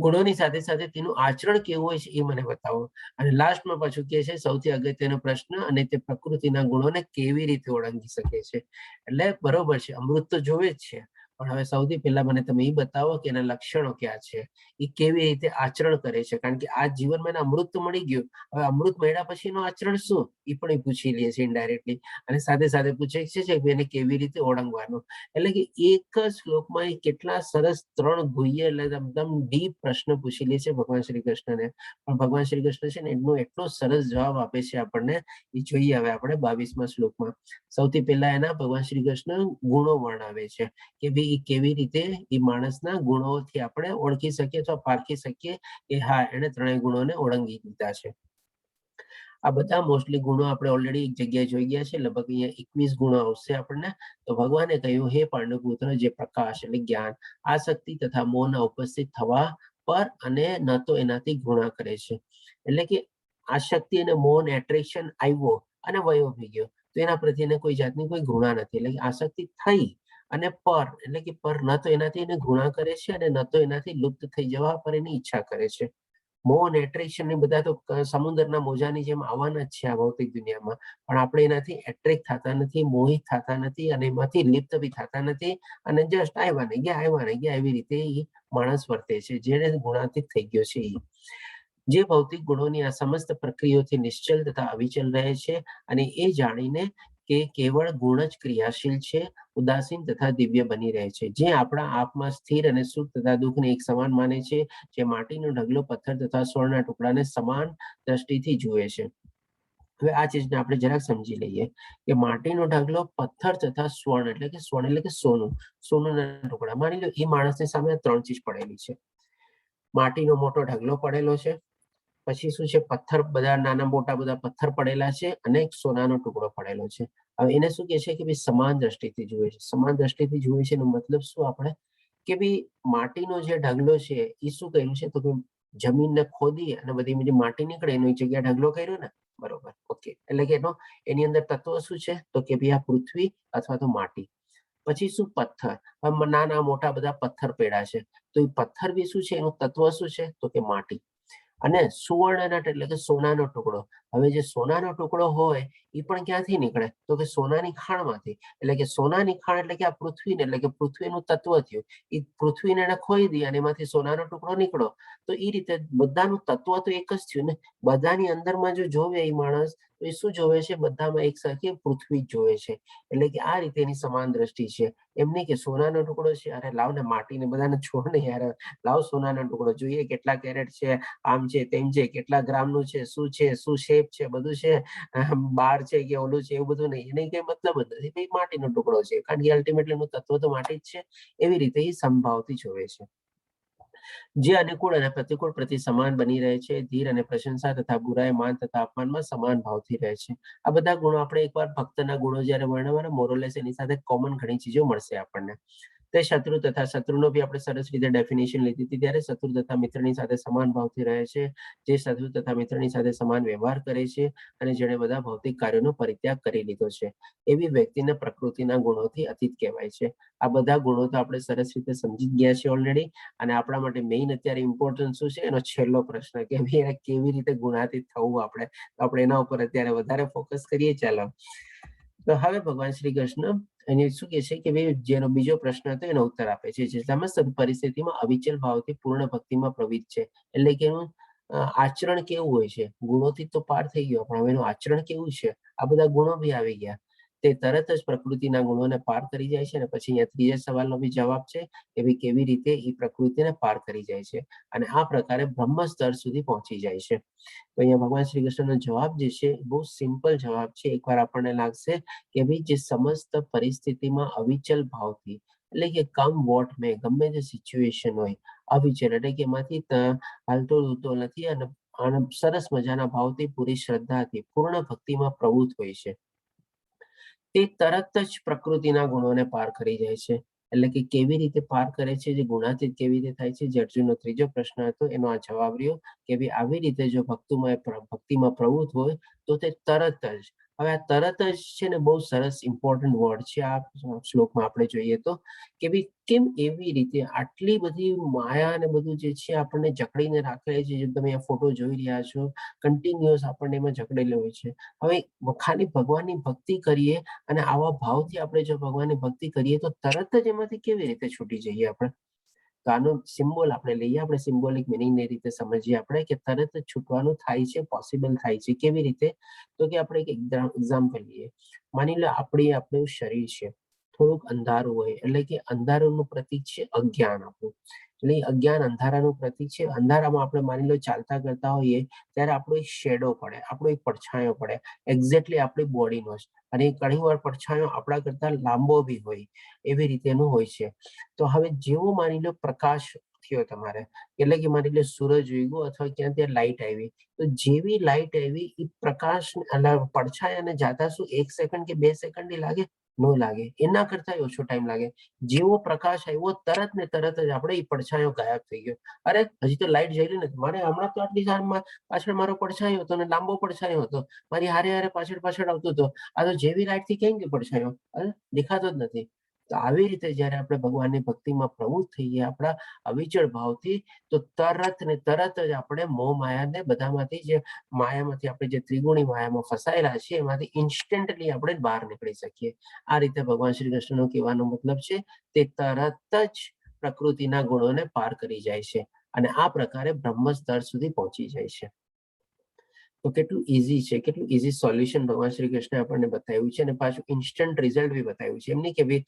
ગુણોની સાથે સાથે તેનું આચરણ કેવું હોય છે એ મને બતાવો. અને લાસ્ટમાં પાછું કહે છે સૌથી અગત્યનો પ્રશ્ન, અને તે પ્રકૃતિના ગુણોને કેવી રીતે ઓળંગી શકે છે. એટલે બરોબર છે, અમૃત તો જોવે જ છે, પણ હવે સૌથી પહેલા મને તમે એ બતાવો કે એના લક્ષણો ક્યાં છે, એ કેવી રીતે આચરણ કરે છે. કારણ કે આ જીવનમાં એને અમૃત તો મળી ગયું, હવે અમૃત મળ્યા પછી એનું આચરણ શું એ પણ એ પૂછી લે છે ઇનડાયરેક્ટલી. અને સાથે સાથે પૂછે છે કે એને કેવી રીતે ઓળંગવાનું. એટલે કે એક જ શ્લોકમાં એ કેટલા સરસ 3 ગુહ્ય એટલે એકદમ ડીપ પ્રશ્ન પૂછી લે છે ભગવાન શ્રી કૃષ્ણને. પણ ભગવાન શ્રી કૃષ્ણ છે ને એનો એટલો સરસ જવાબ આપે છે આપણને. એ જોઈએ હવે આપણે 22મા શ્લોકમાં. સૌથી પહેલા એના ભગવાન શ્રી કૃષ્ણ ગુણો વર્ણવે છે કે ભાઈ કેવી રીતે એ માણસના ગુણોથી આપણે ઓળખી શકીએ અથવા પારખી શકીએ કે હા, એને ત્રણેય ગુણોને ઓળંગી લીધા છે. આ બધા મોસ્ટલી ગુણો આપણે ઓલરેડી એક જગ્યાએ જોઈ ગયા છે. લગભગ અહીંયા 21 ગુણો આવશે આપણને. તો ભગવાને કહ્યું, હે પાંડુપુત્ર, જે પ્રકાશ એટલે જ્ઞાન, આસક્તિ તથા મોહના ઉપસ્થિત થવા પર અને ન તો એનાથી ઘૃણા કરે છે. એટલે કે આસક્તિ અને મોહ એટ્રેક્શન આવ્યો અને વયો થઈ ગયો, તો એના પ્રત્યે કોઈ જાતની કોઈ ઘૃણા નથી. એટલે કે આસક્તિ થઈ અને પર એટલે કે પર ન તો એનાથી એને ઘૃણા કરે છે અને ન તો એનાથી લુપ્ત થઈ જવા પર એની ઈચ્છા કરે છે. મોહ અને એટ્રેક્શન એ બધા તો સમુદ્રના મોજાની જેમ આવવાના જ છે આ ભૌતિક દુનિયામાં, પણ આપણે એનાથી એટ્રેક્ટ થતા નથી, મોહિત થતા નથી અને એમાંથી લિપ્ત બી થતા નથી. અને જસ્ટ આવ્યા ને ગયા એવી રીતે એ માણસ વર્તે છે, જેને ગુણાતીત થઈ ગયો છે. જે ભૌતિક ગુણોની આ સમસ્ત પ્રક્રિયાઓથી નિશ્ચલ તથા અવિચલ રહે છે અને એ જાણીને કે કેવળ ગુણ જ ક્રિયાશીલ છે, ઉદાસીન તથા દિવ્ય બની રહે છે. જે આપણા આપમાં સ્થિર અને સુખ તથા દુઃખને એક સમાન માને છે, જે માટીનો ઢગલો પથ્થર તથા સ્વર્ણના ટુકડાને સમાન દ્રષ્ટિથી જુએ છે. હવે આ ચીજને આપણે જરાક સમજી લઈએ કે માટીનો ઢગલો, પથ્થર તથા સ્વર્ણ એટલે કે સ્વર્ણ એટલે કે સોનાના ટુકડા. માની લો એ માણસની સામે 3 ચીજ પડેલી છે. માટીનો મોટો ઢગલો પડેલો છે, પછી શું છે, પથ્થર બધા નાના મોટા બધા પથ્થર પડેલા છે અને એક સોનાનો ટુકડો પડેલો છે. હવે એને શું કહે છે કે ભાઈ સમાન દ્રષ્ટિથી જુએ છે. સમાન દ્રષ્ટિથી જુએ છે એનો મતલબ શું આપણે કે ભાઈ માટીનો જે ઢગલો છે એ શું કર્યું છે તો કે જમીનને ખોદી અને બધી માટી નીકળે એની જગ્યાએ ઢગલો કર્યો ને, બરોબર, ઓકે. એટલે કે એની અંદર તત્વ શું છે તો કે ભાઈ આ પૃથ્વી અથવા તો માટી. પછી શું, પથ્થર. નાના મોટા બધા પથ્થર પડ્યા છે, તો એ પથ્થર બી શું છે, એનું તત્વ શું છે તો કે માટી. અને સુવર્ણના એટલે કે સોનાનો ટુકડો. હવે જે સોનાનો ટુકડો હોય એ પણ ક્યાંથી નીકળે? તો કે સોનાની ખાણમાંથી. એટલે કે સોનાની ખાણ એટલે કે આ પૃથ્વીને, એટલે કે પૃથ્વીનું તત્વ થયું. એ પૃથ્વીને એને ખોઈ દી અને એમાંથી સોનાનો ટુકડો નીકળો. તો એ રીતે બધાનું તત્વ તો એક જ થયું ને. બધાની અંદરમાં જો જોવે એ માણસ તો એ શું જોવે છે? બધામાં એક સરખી પૃથ્વી જ જોવે છે. એટલે કે આ રીતે એની સમાન દ્રષ્ટિ છે. એમ નહીં કે સોનાનો ટુકડો છે, અરે લાવ ને માટીને બધાને છોડ ને યાર, લાવ સોનાનો ટુકડો જોઈએ કેટલા કેરેટ છે, આમ છે તેમ છે, કેટલા ગ્રામનું છે, શું શેપ છે, બધું છે, બાર છે કે ઓલું છે, એવું બધું નહીં. એને કઈ મતલબ જ નથી. ભાઈ માટીનો ટુકડો છે, કારણ કે અલ્ટિમેટલી એનું તત્વ તો માટી જ છે. એવી રીતે એ સમભાવથી જોવે છે. જે અનુકૂળ અને પ્રતિકૂળ પ્રતિ સમાન બની રહે છે, ધીર અને પ્રશંસા તથા બુરાઈ, માન તથા અપમાનમાં સમાન ભાવથી રહે છે. આ બધા ગુણો આપણે એકવાર ભક્તના ગુણો જ્યારે વર્ણવવાના, મોરલેસ એની સાથે કોમન ઘણી ચીજો મળશે આપણને. તે શત્રુ તથા શત્રુનો બી આપણે સરસ રીતે ડેફિનેશન લીધી હતી. ત્યારે શત્રુ તથા મિત્રની સાથે સમાન ભાવથી રહે છે, જે શત્રુ તથા મિત્રની સાથે સમાન વ્યવહાર કરે છે અને જેણે બધા ભૌતિક કાર્યોનો પરિત્યાગ કરી લીધો છે, એવી વ્યક્તિને પ્રકૃતિના ગુણોથી અતીત કહેવાય છે. આ બધા ગુણો તો આપણે સરસ રીતે સમજી ગયા છીએ ઓલરેડી. અને આપણા માટે મેઇન અત્યારે ઇમ્પોર્ટન્ટ શું છે? એનો છેલ્લો પ્રશ્ન કે ભાઈ કેવી રીતે ગુણાતીત થવું આપણે. તો આપણે એના ઉપર અત્યારે વધારે ફોકસ કરીએ. ચાલો, તો હવે ભગવાન શ્રી કૃષ્ણ એને શું કહે છે કે ભાઈ જેનો બીજો પ્રશ્ન હતો એનો ઉત્તર આપે છે. જે સમસ્ત પરિસ્થિતિમાં અવિચલ ભાવથી પૂર્ણ ભક્તિમાં પ્રવૃત્ત છે. એટલે કે એનું આચરણ કેવું હોય છે? ગુણોથી તો પાર થઈ ગયો, પણ હવે એનું આચરણ કેવું છે? આ બધા ગુણો બી આવી ગયા. તે તરત જ પ્રકૃતિના ગુણોને પાર કરી જાય છે. અને પછી અહીંયા ત્રીજા સવાલનો બી જવાબ છે કે ભાઈ કેવી રીતે એ પ્રકૃતિને પાર કરી જાય છે અને આ પ્રકારે બ્રહ્મ સ્તર સુધી પહોંચી જાય છે. તો અહીંયા ભગવાન શ્રી કૃષ્ણનો જવાબ જે છે બહુ સિમ્પલ જવાબ છે. એકવાર આપણને લાગશે કે ભાઈ જે સમસ્ત પરિસ્થિતિમાં અવિચલ ભાવથી, એટલે કે કમ વોટ મે, ગમે તે સિચ્યુએશન હોય, અવિચલ એટલે કે એમાંથી હાલતો ડૂલતો નથી અને સરસ મજાના ભાવથી, પૂરી શ્રદ્ધાથી, પૂર્ણ ભક્તિમાં પ્રવૃત્ત હોય છે. તે તરત જ પ્રકૃતિના ગુણોને પાર કરી જાય છે. એટલે કે કેવી રીતે પાર કરે છે? જે ગુણાતીત કેવી રીતે થાય છે? જે અર્જુનનો ત્રીજો પ્રશ્ન હતો એનો આ જવાબ રહ્યો કે ભાઈ આવી રીતે જો ભક્તિમાં પ્રવૃત્ત હોય તો તે તરત જ, હવે આ તરત જ છે ને બહુ સરસ ઇમ્પોર્ટન્ટ વર્ડ છે આ શ્લોકમાં આપણે જોઈએ તો, કે ભાઈ કેમ એવી રીતે આટલી બધી માયા અને બધું જે છે આપણને જકડીને રાખે છે. જેમ તમે આ ફોટો જોઈ રહ્યા છો, કન્ટિન્યુઅસ આપણને એમાં જકડેલો હોય છે. હવે ખાલી ભગવાનની ભક્તિ કરીએ અને આવા ભાવથી આપણે જો ભગવાનની ભક્તિ કરીએ તો તરત જ એમાંથી કેવી રીતે છૂટી જઈએ આપણે? તો આનો સિમ્બોલ આપણે લઈએ, આપણે સિમ્બોલિક મિનિંગની રીતે સમજીએ આપણે કે તરત જ છૂટવાનું થાય છે, પોસિબલ થાય છે. કેવી રીતે? તો કે આપણે એક એક્ઝામ્પલ લઈએ. માની લો આપણું શરીર છે, થોડુંક અંધારું હોય, એટલે કે અંધારાનું પ્રતીક છે અજ્ઞાન આપણું. એટલે અજ્ઞાન અંધારાનું પ્રતીક છે. અંધારામાં આપણે માની લો ચાલતા કરતા હોઈએ ત્યારે આપણો એક શેડો પડે, આપણો એક પડછાયો પડે, એક્ઝેક્ટલી આપણી બોડીનો જ. અને ઘણી વાર પડછાયો આપણા કરતા લાંબો બી હોય, એવી રીતેનું હોય છે. તો હવે જેવો માની લો પ્રકાશ થયો તમારે, એટલે કે માની લો સૂરજ ઉગ્યો અથવા ક્યાં ત્યાં લાઈટ આવી, તો જેવી લાઈટ આવી એ પ્રકાશ પડછાયાને જાતા શું 1 સેકન્ડ કે 2 સેકન્ડ લાગે? ન લાગે, એના કરતા ઓછો ટાઈમ લાગે. જેવો પ્રકાશ આવ્યો તરત ને તરત જ આપણે એ પડછાયો ગાયબ થઈ ગયો. અરે હજી તો લાઈટ જઈ નથી, મારે હમણાં તો આટલી પાછળ મારો પડછાયો હતો અને લાંબો પડછાયો હતો, મારી હારે પાછળ આવતો હતો. આ તો જેવી લાઈટ થી કેમ કે પડછાયો દેખાતો જ નથી. તો આવી રીતે જયારે આપણે ભગવાનની ભક્તિમાં પ્રવૃત્ત થઈએ આપણા અવિચળ ભાવથી, તો તરત ને તરત જ આપણે મોહ માયાને બધામાંથી જે માયામાંથી આપણે જે ત્રિગુણી માયામાં ફસાયેલા છે એમાંથી ઇન્સ્ટન્ટલી આપણે બહાર નીકળી શકીએ. આ રીતે ભગવાન શ્રી કૃષ્ણનો કહેવાનો મતલબ છે તે તરત જ પ્રકૃતિના ગુણોને પાર કરી જાય છે અને આ પ્રકારે બ્રહ્મ સ્તર સુધી પહોંચી જાય છે. તો કેટલું ઈઝી છે, કેટલું ઈઝી સોલ્યુશન ભગવાન શ્રી કૃષ્ણે આપણને બતાવ્યું છે અને પાછું ઇન્સ્ટન્ટ રિઝલ્ટ બી બતાવ્યું છે. એમ નહીં કે ભાઈ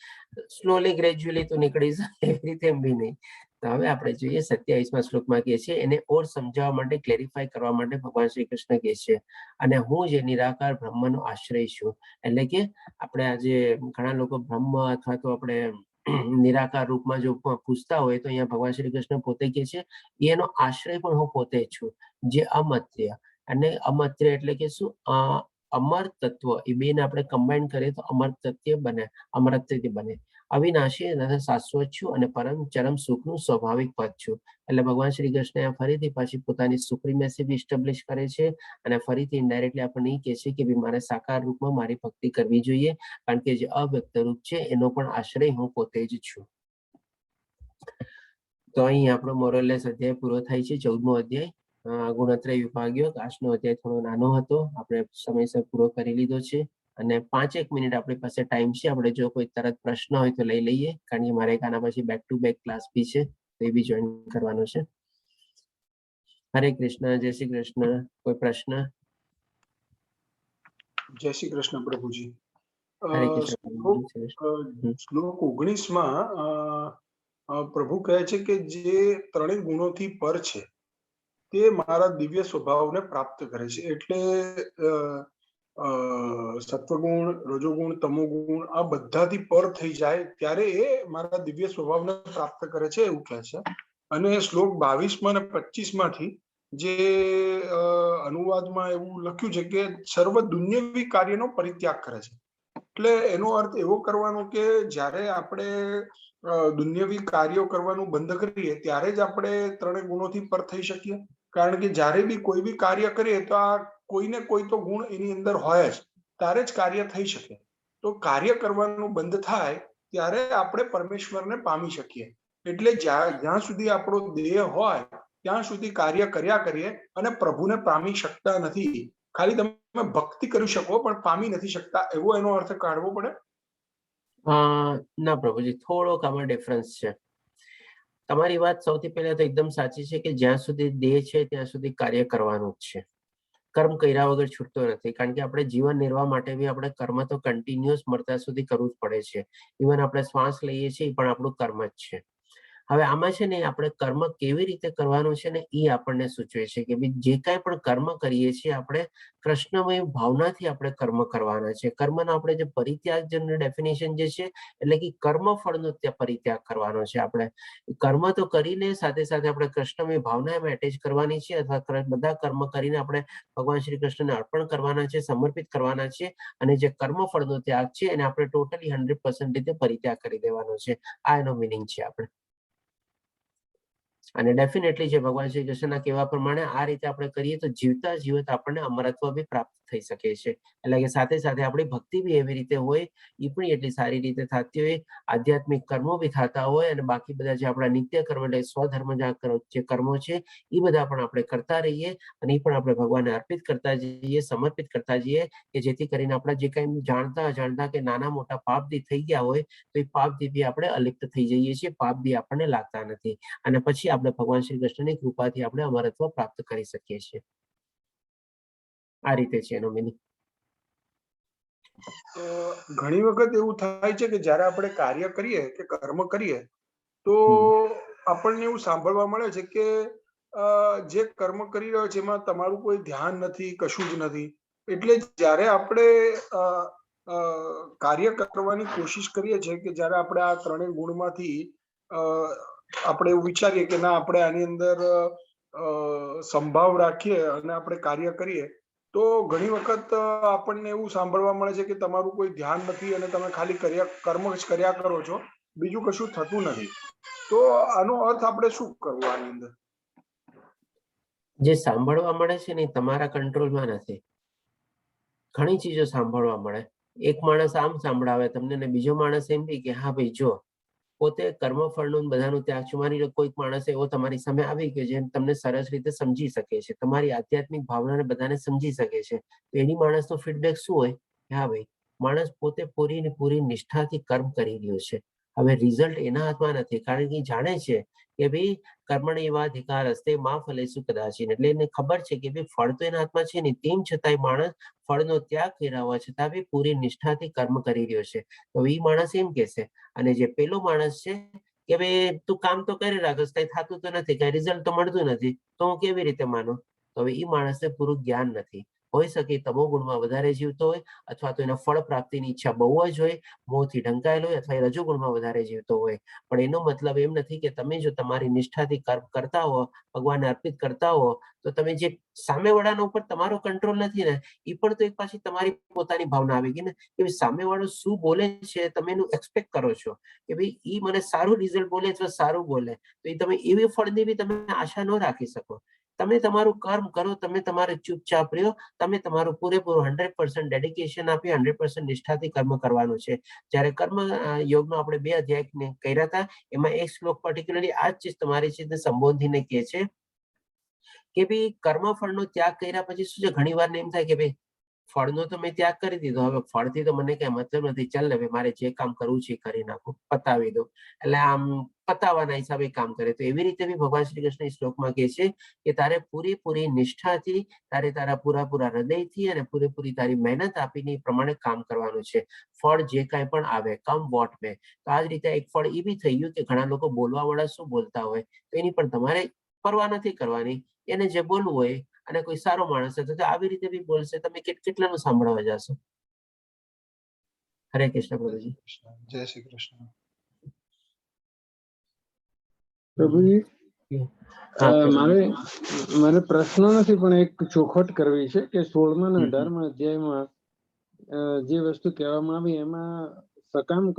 સ્લોલી ગ્રેજ્યુઅલી તો નીકળી જાય એવી રીતે એમ બી નહીં. તો હવે આપણે જોઈએ 27મા શ્લોકમાં કહે છે, એને ઓર સમજાવવા માટે, ક્લેરિફાય કરવા માટે ભગવાન શ્રી કૃષ્ણ કહે છે, અને હું જે નિરાકાર બ્રહ્મનો આશ્રય છું. એટલે કે આપણે આજે ઘણા લોકો બ્રહ્મ અથવા તો આપણે નિરાકાર રૂપમાં જો પૂછતા હોય તો અહીંયા ભગવાન શ્રી કૃષ્ણ પોતે કહે છે એનો આશ્રય પણ હું પોતે જ છું, જે અમર્ત્ય. અને અમર્ત્ય એટલે કે શું? અમર તત્વ. એ બેને આપણે કમ્બાઈન કરીએ તો અમર્ત્ય બને, અમરત્ય બને. અવિનાશી તથા શાશ્વત છું અને પરમ ચરમ સુખનું સ્વાભાવિક પદ છું. એટલે ભગવાન શ્રી કૃષ્ણ ફરીથી પાછી પોતાની સુપ્રીમેસી બી એસ્ટાબ્લિશ કરે છે અને ફરીથી ઇનડાયરેક્ટલી આપણને એ કહે છે કે મારે સાકાર રૂપમાં મારી ભક્તિ કરવી જોઈએ, કારણ કે જે અવ્યક્ત રૂપ છે એનો પણ આશ્રય હું પોતે જ છું. તો અહીં આપણો મોરલેસ અધ્યાય પૂરો થાય છે, 14મો અધ્યાય. ગુણત્રય વિભાગીય આજનો અધ્યાય થોડો નાનો હતો, આપણે સમયસર પૂરો કરી લીધો છે અને 5 મિનિટ આપણી પાસે ટાઈમ છે. આપણે જો કોઈ તરત પ્રશ્ન હોય તો લઈ લઈએ, કારણ કે મારે આના પછી બેક ટુ બેક ક્લાસ બી છે, તો એ બી જોઈન કરવાનો છે. હરે કૃષ્ણ, જય શ્રી કૃષ્ણ. કોઈ પ્રશ્ન? જય શ્રી કૃષ્ણ પ્રભુજી. હરે કૃષ્ણ. શ્લોક 19 માં પ્રભુ કહે છે કે જે ત્રણેય ગુણોથી પર છે તે મારા દિવ્ય સ્વભાવને પ્રાપ્ત કરે છે. એટલે સત્વગુણ, રજોગુણ, તમોગુણ આ બધાથી પર થઈ જાય ત્યારે એ મારા દિવ્ય સ્વભાવને પ્રાપ્ત કરે છે એવું કહે છે. અને શ્લોક 22 અને 25 માંથી જે અનુવાદમાં એવું લખ્યું છે કે સર્વ દુન્યવી કાર્યનો પરિત્યાગ કરે છે. એટલે એનો અર્થ એવો કરવાનો કે જ્યારે આપણે દુન્યવી કાર્યો કરવાનું બંધ કરીએ ત્યારે જ આપણે ત્રણેય ગુણોથી પર થઈ શકીએ. કારણ કે જ્યારે બી કોઈ બી કાર્ય કરીએ તો આ કોઈને કોઈ તો ગુણ એની અંદર હોય જ, ત્યારે જ કાર્ય થઈ શકે. તો કાર્ય કરવાનું બંધ થાય ત્યારે આપણે પરમેશ્વરને પામી શકીએ. એટલે જ્યાં સુધી આપણો દેહ હોય ત્યાં સુધી કાર્ય કર્યા કરીએ અને પ્રભુને પામી શકતા નથી. ખાલી તમે ભક્તિ કરી શકો પણ પામી નથી શકતા, એવો એનો અર્થ કાઢવો પડે. ના પ્રભુજી, થોડોક આમાં ડિફરન્સ છે. તમારી વાત સૌથી પહેલા તો એકદમ સાચી છે કે જ્યાં સુધી દેહ છે ત્યાં સુધી કાર્ય કરવાનું જ છે. કર્મ કર્યા વગર છૂટતો નથી, કારણ કે આપણે જીવન નિર્વાહ માટે બી આપણે કર્મ તો કન્ટિન્યુઅસ મળતા સુધી કરવું જ પડે છે. ઇવન આપણે શ્વાસ લઈએ છીએ પણ આપણું કર્મ જ છે. હવે આમાં છે ને આપણે કર્મ કેવી રીતે કરવાનું છે ને એ આપણને સૂચવે છે કે જે કાંઈ પણ કર્મ કરીએ છીએ આપણે કૃષ્ણમય ભાવનાથી આપણે કર્મ કરવાના છે. કર્મનો આપણે જે પરિત્યાગ ડેફિનેશન જે છે એટલે કે કર્મફળનો પરિત્યાગ કરવાનો છે. આપણે કર્મ તો કરીને સાથે સાથે આપણે કૃષ્ણમય ભાવના એમાં એટેચ કરવાની છે, અથવા બધા કર્મ કરીને આપણે ભગવાન શ્રી કૃષ્ણને અર્પણ કરવાના છે, સમર્પિત કરવાના છે. અને જે કર્મફળનો ત્યાગ છે એને આપણે ટોટલી 100% રીતે પરિત્યાગ કરી દેવાનો છે. આ એનો મિનિંગ છે આપણે. અને ડેફિનેટલી જે ભગવાન શ્રી કૃષ્ણના કહેવા પ્રમાણે આ રીતે આપણે કરીએ તો જીવતા જીવત આપણને અમરત્વ બી પ્રાપ્ત થઈ શકે છે. એટલે કે સાથે સાથે આપણી ભક્તિ બી એવી રીતે હોય, એ પણ એટલી સારી રીતે થતી હોય, આધ્યાત્મિક કર્મો બી થતા હોય, અને બાકી બધા જે આપણા નિત્ય કર્મ એટલે સ્વધર્મ જે કર્મો છે એ બધા પણ આપણે કરતા રહીએ, અને એ પણ આપણે ભગવાનને અર્પિત કરતા જઈએ, સમર્પિત કરતા જઈએ, કે જેથી કરીને આપણા જે કંઈ જાણતા અજાણતા કે નાના મોટા પાપ બી થઈ ગયા હોય તો એ પાપથી બી આપણે અલિપ્ત થઈ જઈએ છીએ, પાપ બી આપણને લાગતા નથી. અને પછી આપણે ભગવાન શ્રી કૃષ્ણની કૃપાથી આપણે અમરત્વ પ્રાપ્ત કરી શકીએ છીએ. આ રીતે છે એનો મિનિંગ. ઘણી વખત એવું થાય છે કે જ્યારે આપણે કાર્ય કરીએ કે કર્મ કરીએ તો આપણને એવું સાંભળવા મળે છે કે જે કર્મ કરી રહ્યો છે એમાં તમારું કોઈ ધ્યાન નથી, કશું જ નથી. એટલે જ્યારે આપણે કાર્ય કરવાની કોશિશ કરીએ છીએ કે જ્યારે આપણે આ ત્રણેય ગુણમાંથી આપણે એવું વિચારીએ કે ના આપણે આની અંદર સંભાવ રાખીએ અને આપણે કાર્ય કરીએ, તો ઘણી વખત આપણને એવું સાંભળવા મળે છે કે તમારું કોઈ ધ્યાન નથી અને તમે ખાલી કર્મ જ કર્યા કરો છો, બીજું કશું થતું નથી. તો આનો અર્થ આપણે શું કરવું આની અંદર? જે સાંભળવા મળે છે ને તમારા કંટ્રોલમાં નથી. ઘણી ચીજો સાંભળવા મળે. એક માણસ આમ સાંભળાવે તમને ને બીજો માણસ એમ બી કે હા ભાઈ જો પોતે કર્મફળનું બધાનું ત્યાગ છે. માની લો કોઈક માણસ એવો તમારી સામે આવી ગયો જે તમને સરસ રીતે સમજી શકે છે, તમારી આધ્યાત્મિક ભાવનાને બધાને સમજી શકે છે, તો એની માણસનો ફીડબેક શું હોય? હા ભાઈ, માણસ પોતે પૂરી નિષ્ઠાથી કર્મ કરી રહ્યો છે. હવે રિઝલ્ટ એના હાથમાં નથી, કારણ કે જાણે છે કે ભાઈ કર્મણેવાધિકાર હસ્તે માં ફલેષુ કદાચિન, એટલે એને ખબર છે કે ભાઈ ફળ તો એના હાથમાં છે નહીં, તેમ છતાંય માણસ ફળનો ત્યાગ કર્યા હોવા છતાં બી પૂરી નિષ્ઠાથી કર્મ કરી રહ્યો છે. તો એ માણસ એમ કહેશે. અને જે પેલો માણસ છે કે ભાઈ તું કામ તો કરી રાખસ, કઈ થતું તો નથી, કઈ રિઝલ્ટ તો મળતું નથી, તો હું કેવી રીતે માનું? તો હવે એ માણસને પૂરું જ્ઞાન નથી. હોઈ શકે તમો ગુણમાં વધારે જીવતો હોય, અથવા તો એના ફળ પ્રાપ્તિની ઈચ્છા બહુ જ હોય, મોહથી ઢંકાયેલો હોય, અથવા એ રજોગુણમાં વધારે જીવતો હોય. પણ એનો મતલબ એમ નથી કે તમે જો તમારી નિષ્ઠાથી કર્મ કરતા હો, ભગવાનને અર્પિત કરતા હો, તો તમે જે સામેવાળાના ઉપર તમારો કંટ્રોલ નથી ને, એ પણ તો એક પાછી તમારી પોતાની ભાવના આવી ગઈ ને, કે સામેવાળો શું બોલે છે તમે એનું એક્સપેક્ટ કરો છો કે ભાઈ ઈ મને સારું રિઝલ્ટ બોલે અથવા સારું બોલે, તો એ તમે એવી ફળની બી તમે આશા ન રાખી શકો. તમે તમારું કર્મ કરો, તમે તમારે ચૂપચાપ રહ્યો, તમે તમારું પૂરેપૂરું 100% ડેડિકેશન આપી 100% નિષ્ઠાથી કર્મ કરવાનું છે. જ્યારે કર્મ યોગમાં આપણે 2 અધ્યાય કર્યા હતા, એમાં એક શ્લોક પર્ટિક્યુલરલી આ જ ચીજ તમારી ચીજને સંબોધીને કહે છે કે ભાઈ કર્મફળનો ત્યાગ કર્યા પછી શું છે, ઘણી વાર એમ થાય કે ભાઈ ફળનો તો મેં ત્યાગ કરી દીધો, હવે ફળથી તો મને કઈ મતલબ નથી, ચાલ ને ભાઈ મારે જે કામ કરવું છે એ કરી નાખું, પતાવી દો. એટલે આમ પતાવવાના હિસાબે કામ કરે. તો એવી રીતે બી ભગવાન શ્રી કૃષ્ણ એ શ્લોકમાં કહે છે કે તારે પૂરેપૂરી નિષ્ઠાથી, તારે તારા પૂરા હૃદયથી અને પૂરેપૂરી તારી મહેનત આપીને એ પ્રમાણે કામ કરવાનું છે. ફળ જે કાંઈ પણ આવે, કમ વોટ મે. તો આ જ રીતે એક ફળ એ બી થઈ ગયું કે ઘણા લોકો બોલવા વાળા શું બોલતા હોય, તો એની પણ તમારે પરવા નથી કરવાની. એને જે બોલવું હોય, અને કોઈ સારો માણસ હતો તો આવી રીતે બી બોલશે, તમે કેટલાનું સાંભળવા જશો. હરે કૃષ્ણ પ્રભુજી. જય શ્રી કૃષ્ણ. પ્રભુજી, હા, મારે પ્રશ્ન નથી પણ એક ચોખવટ કરવી છે કે 16મા અને 18મા અધ્યાયમાં જે વસ્તુ કહેવામાં આવી એમાં સકામ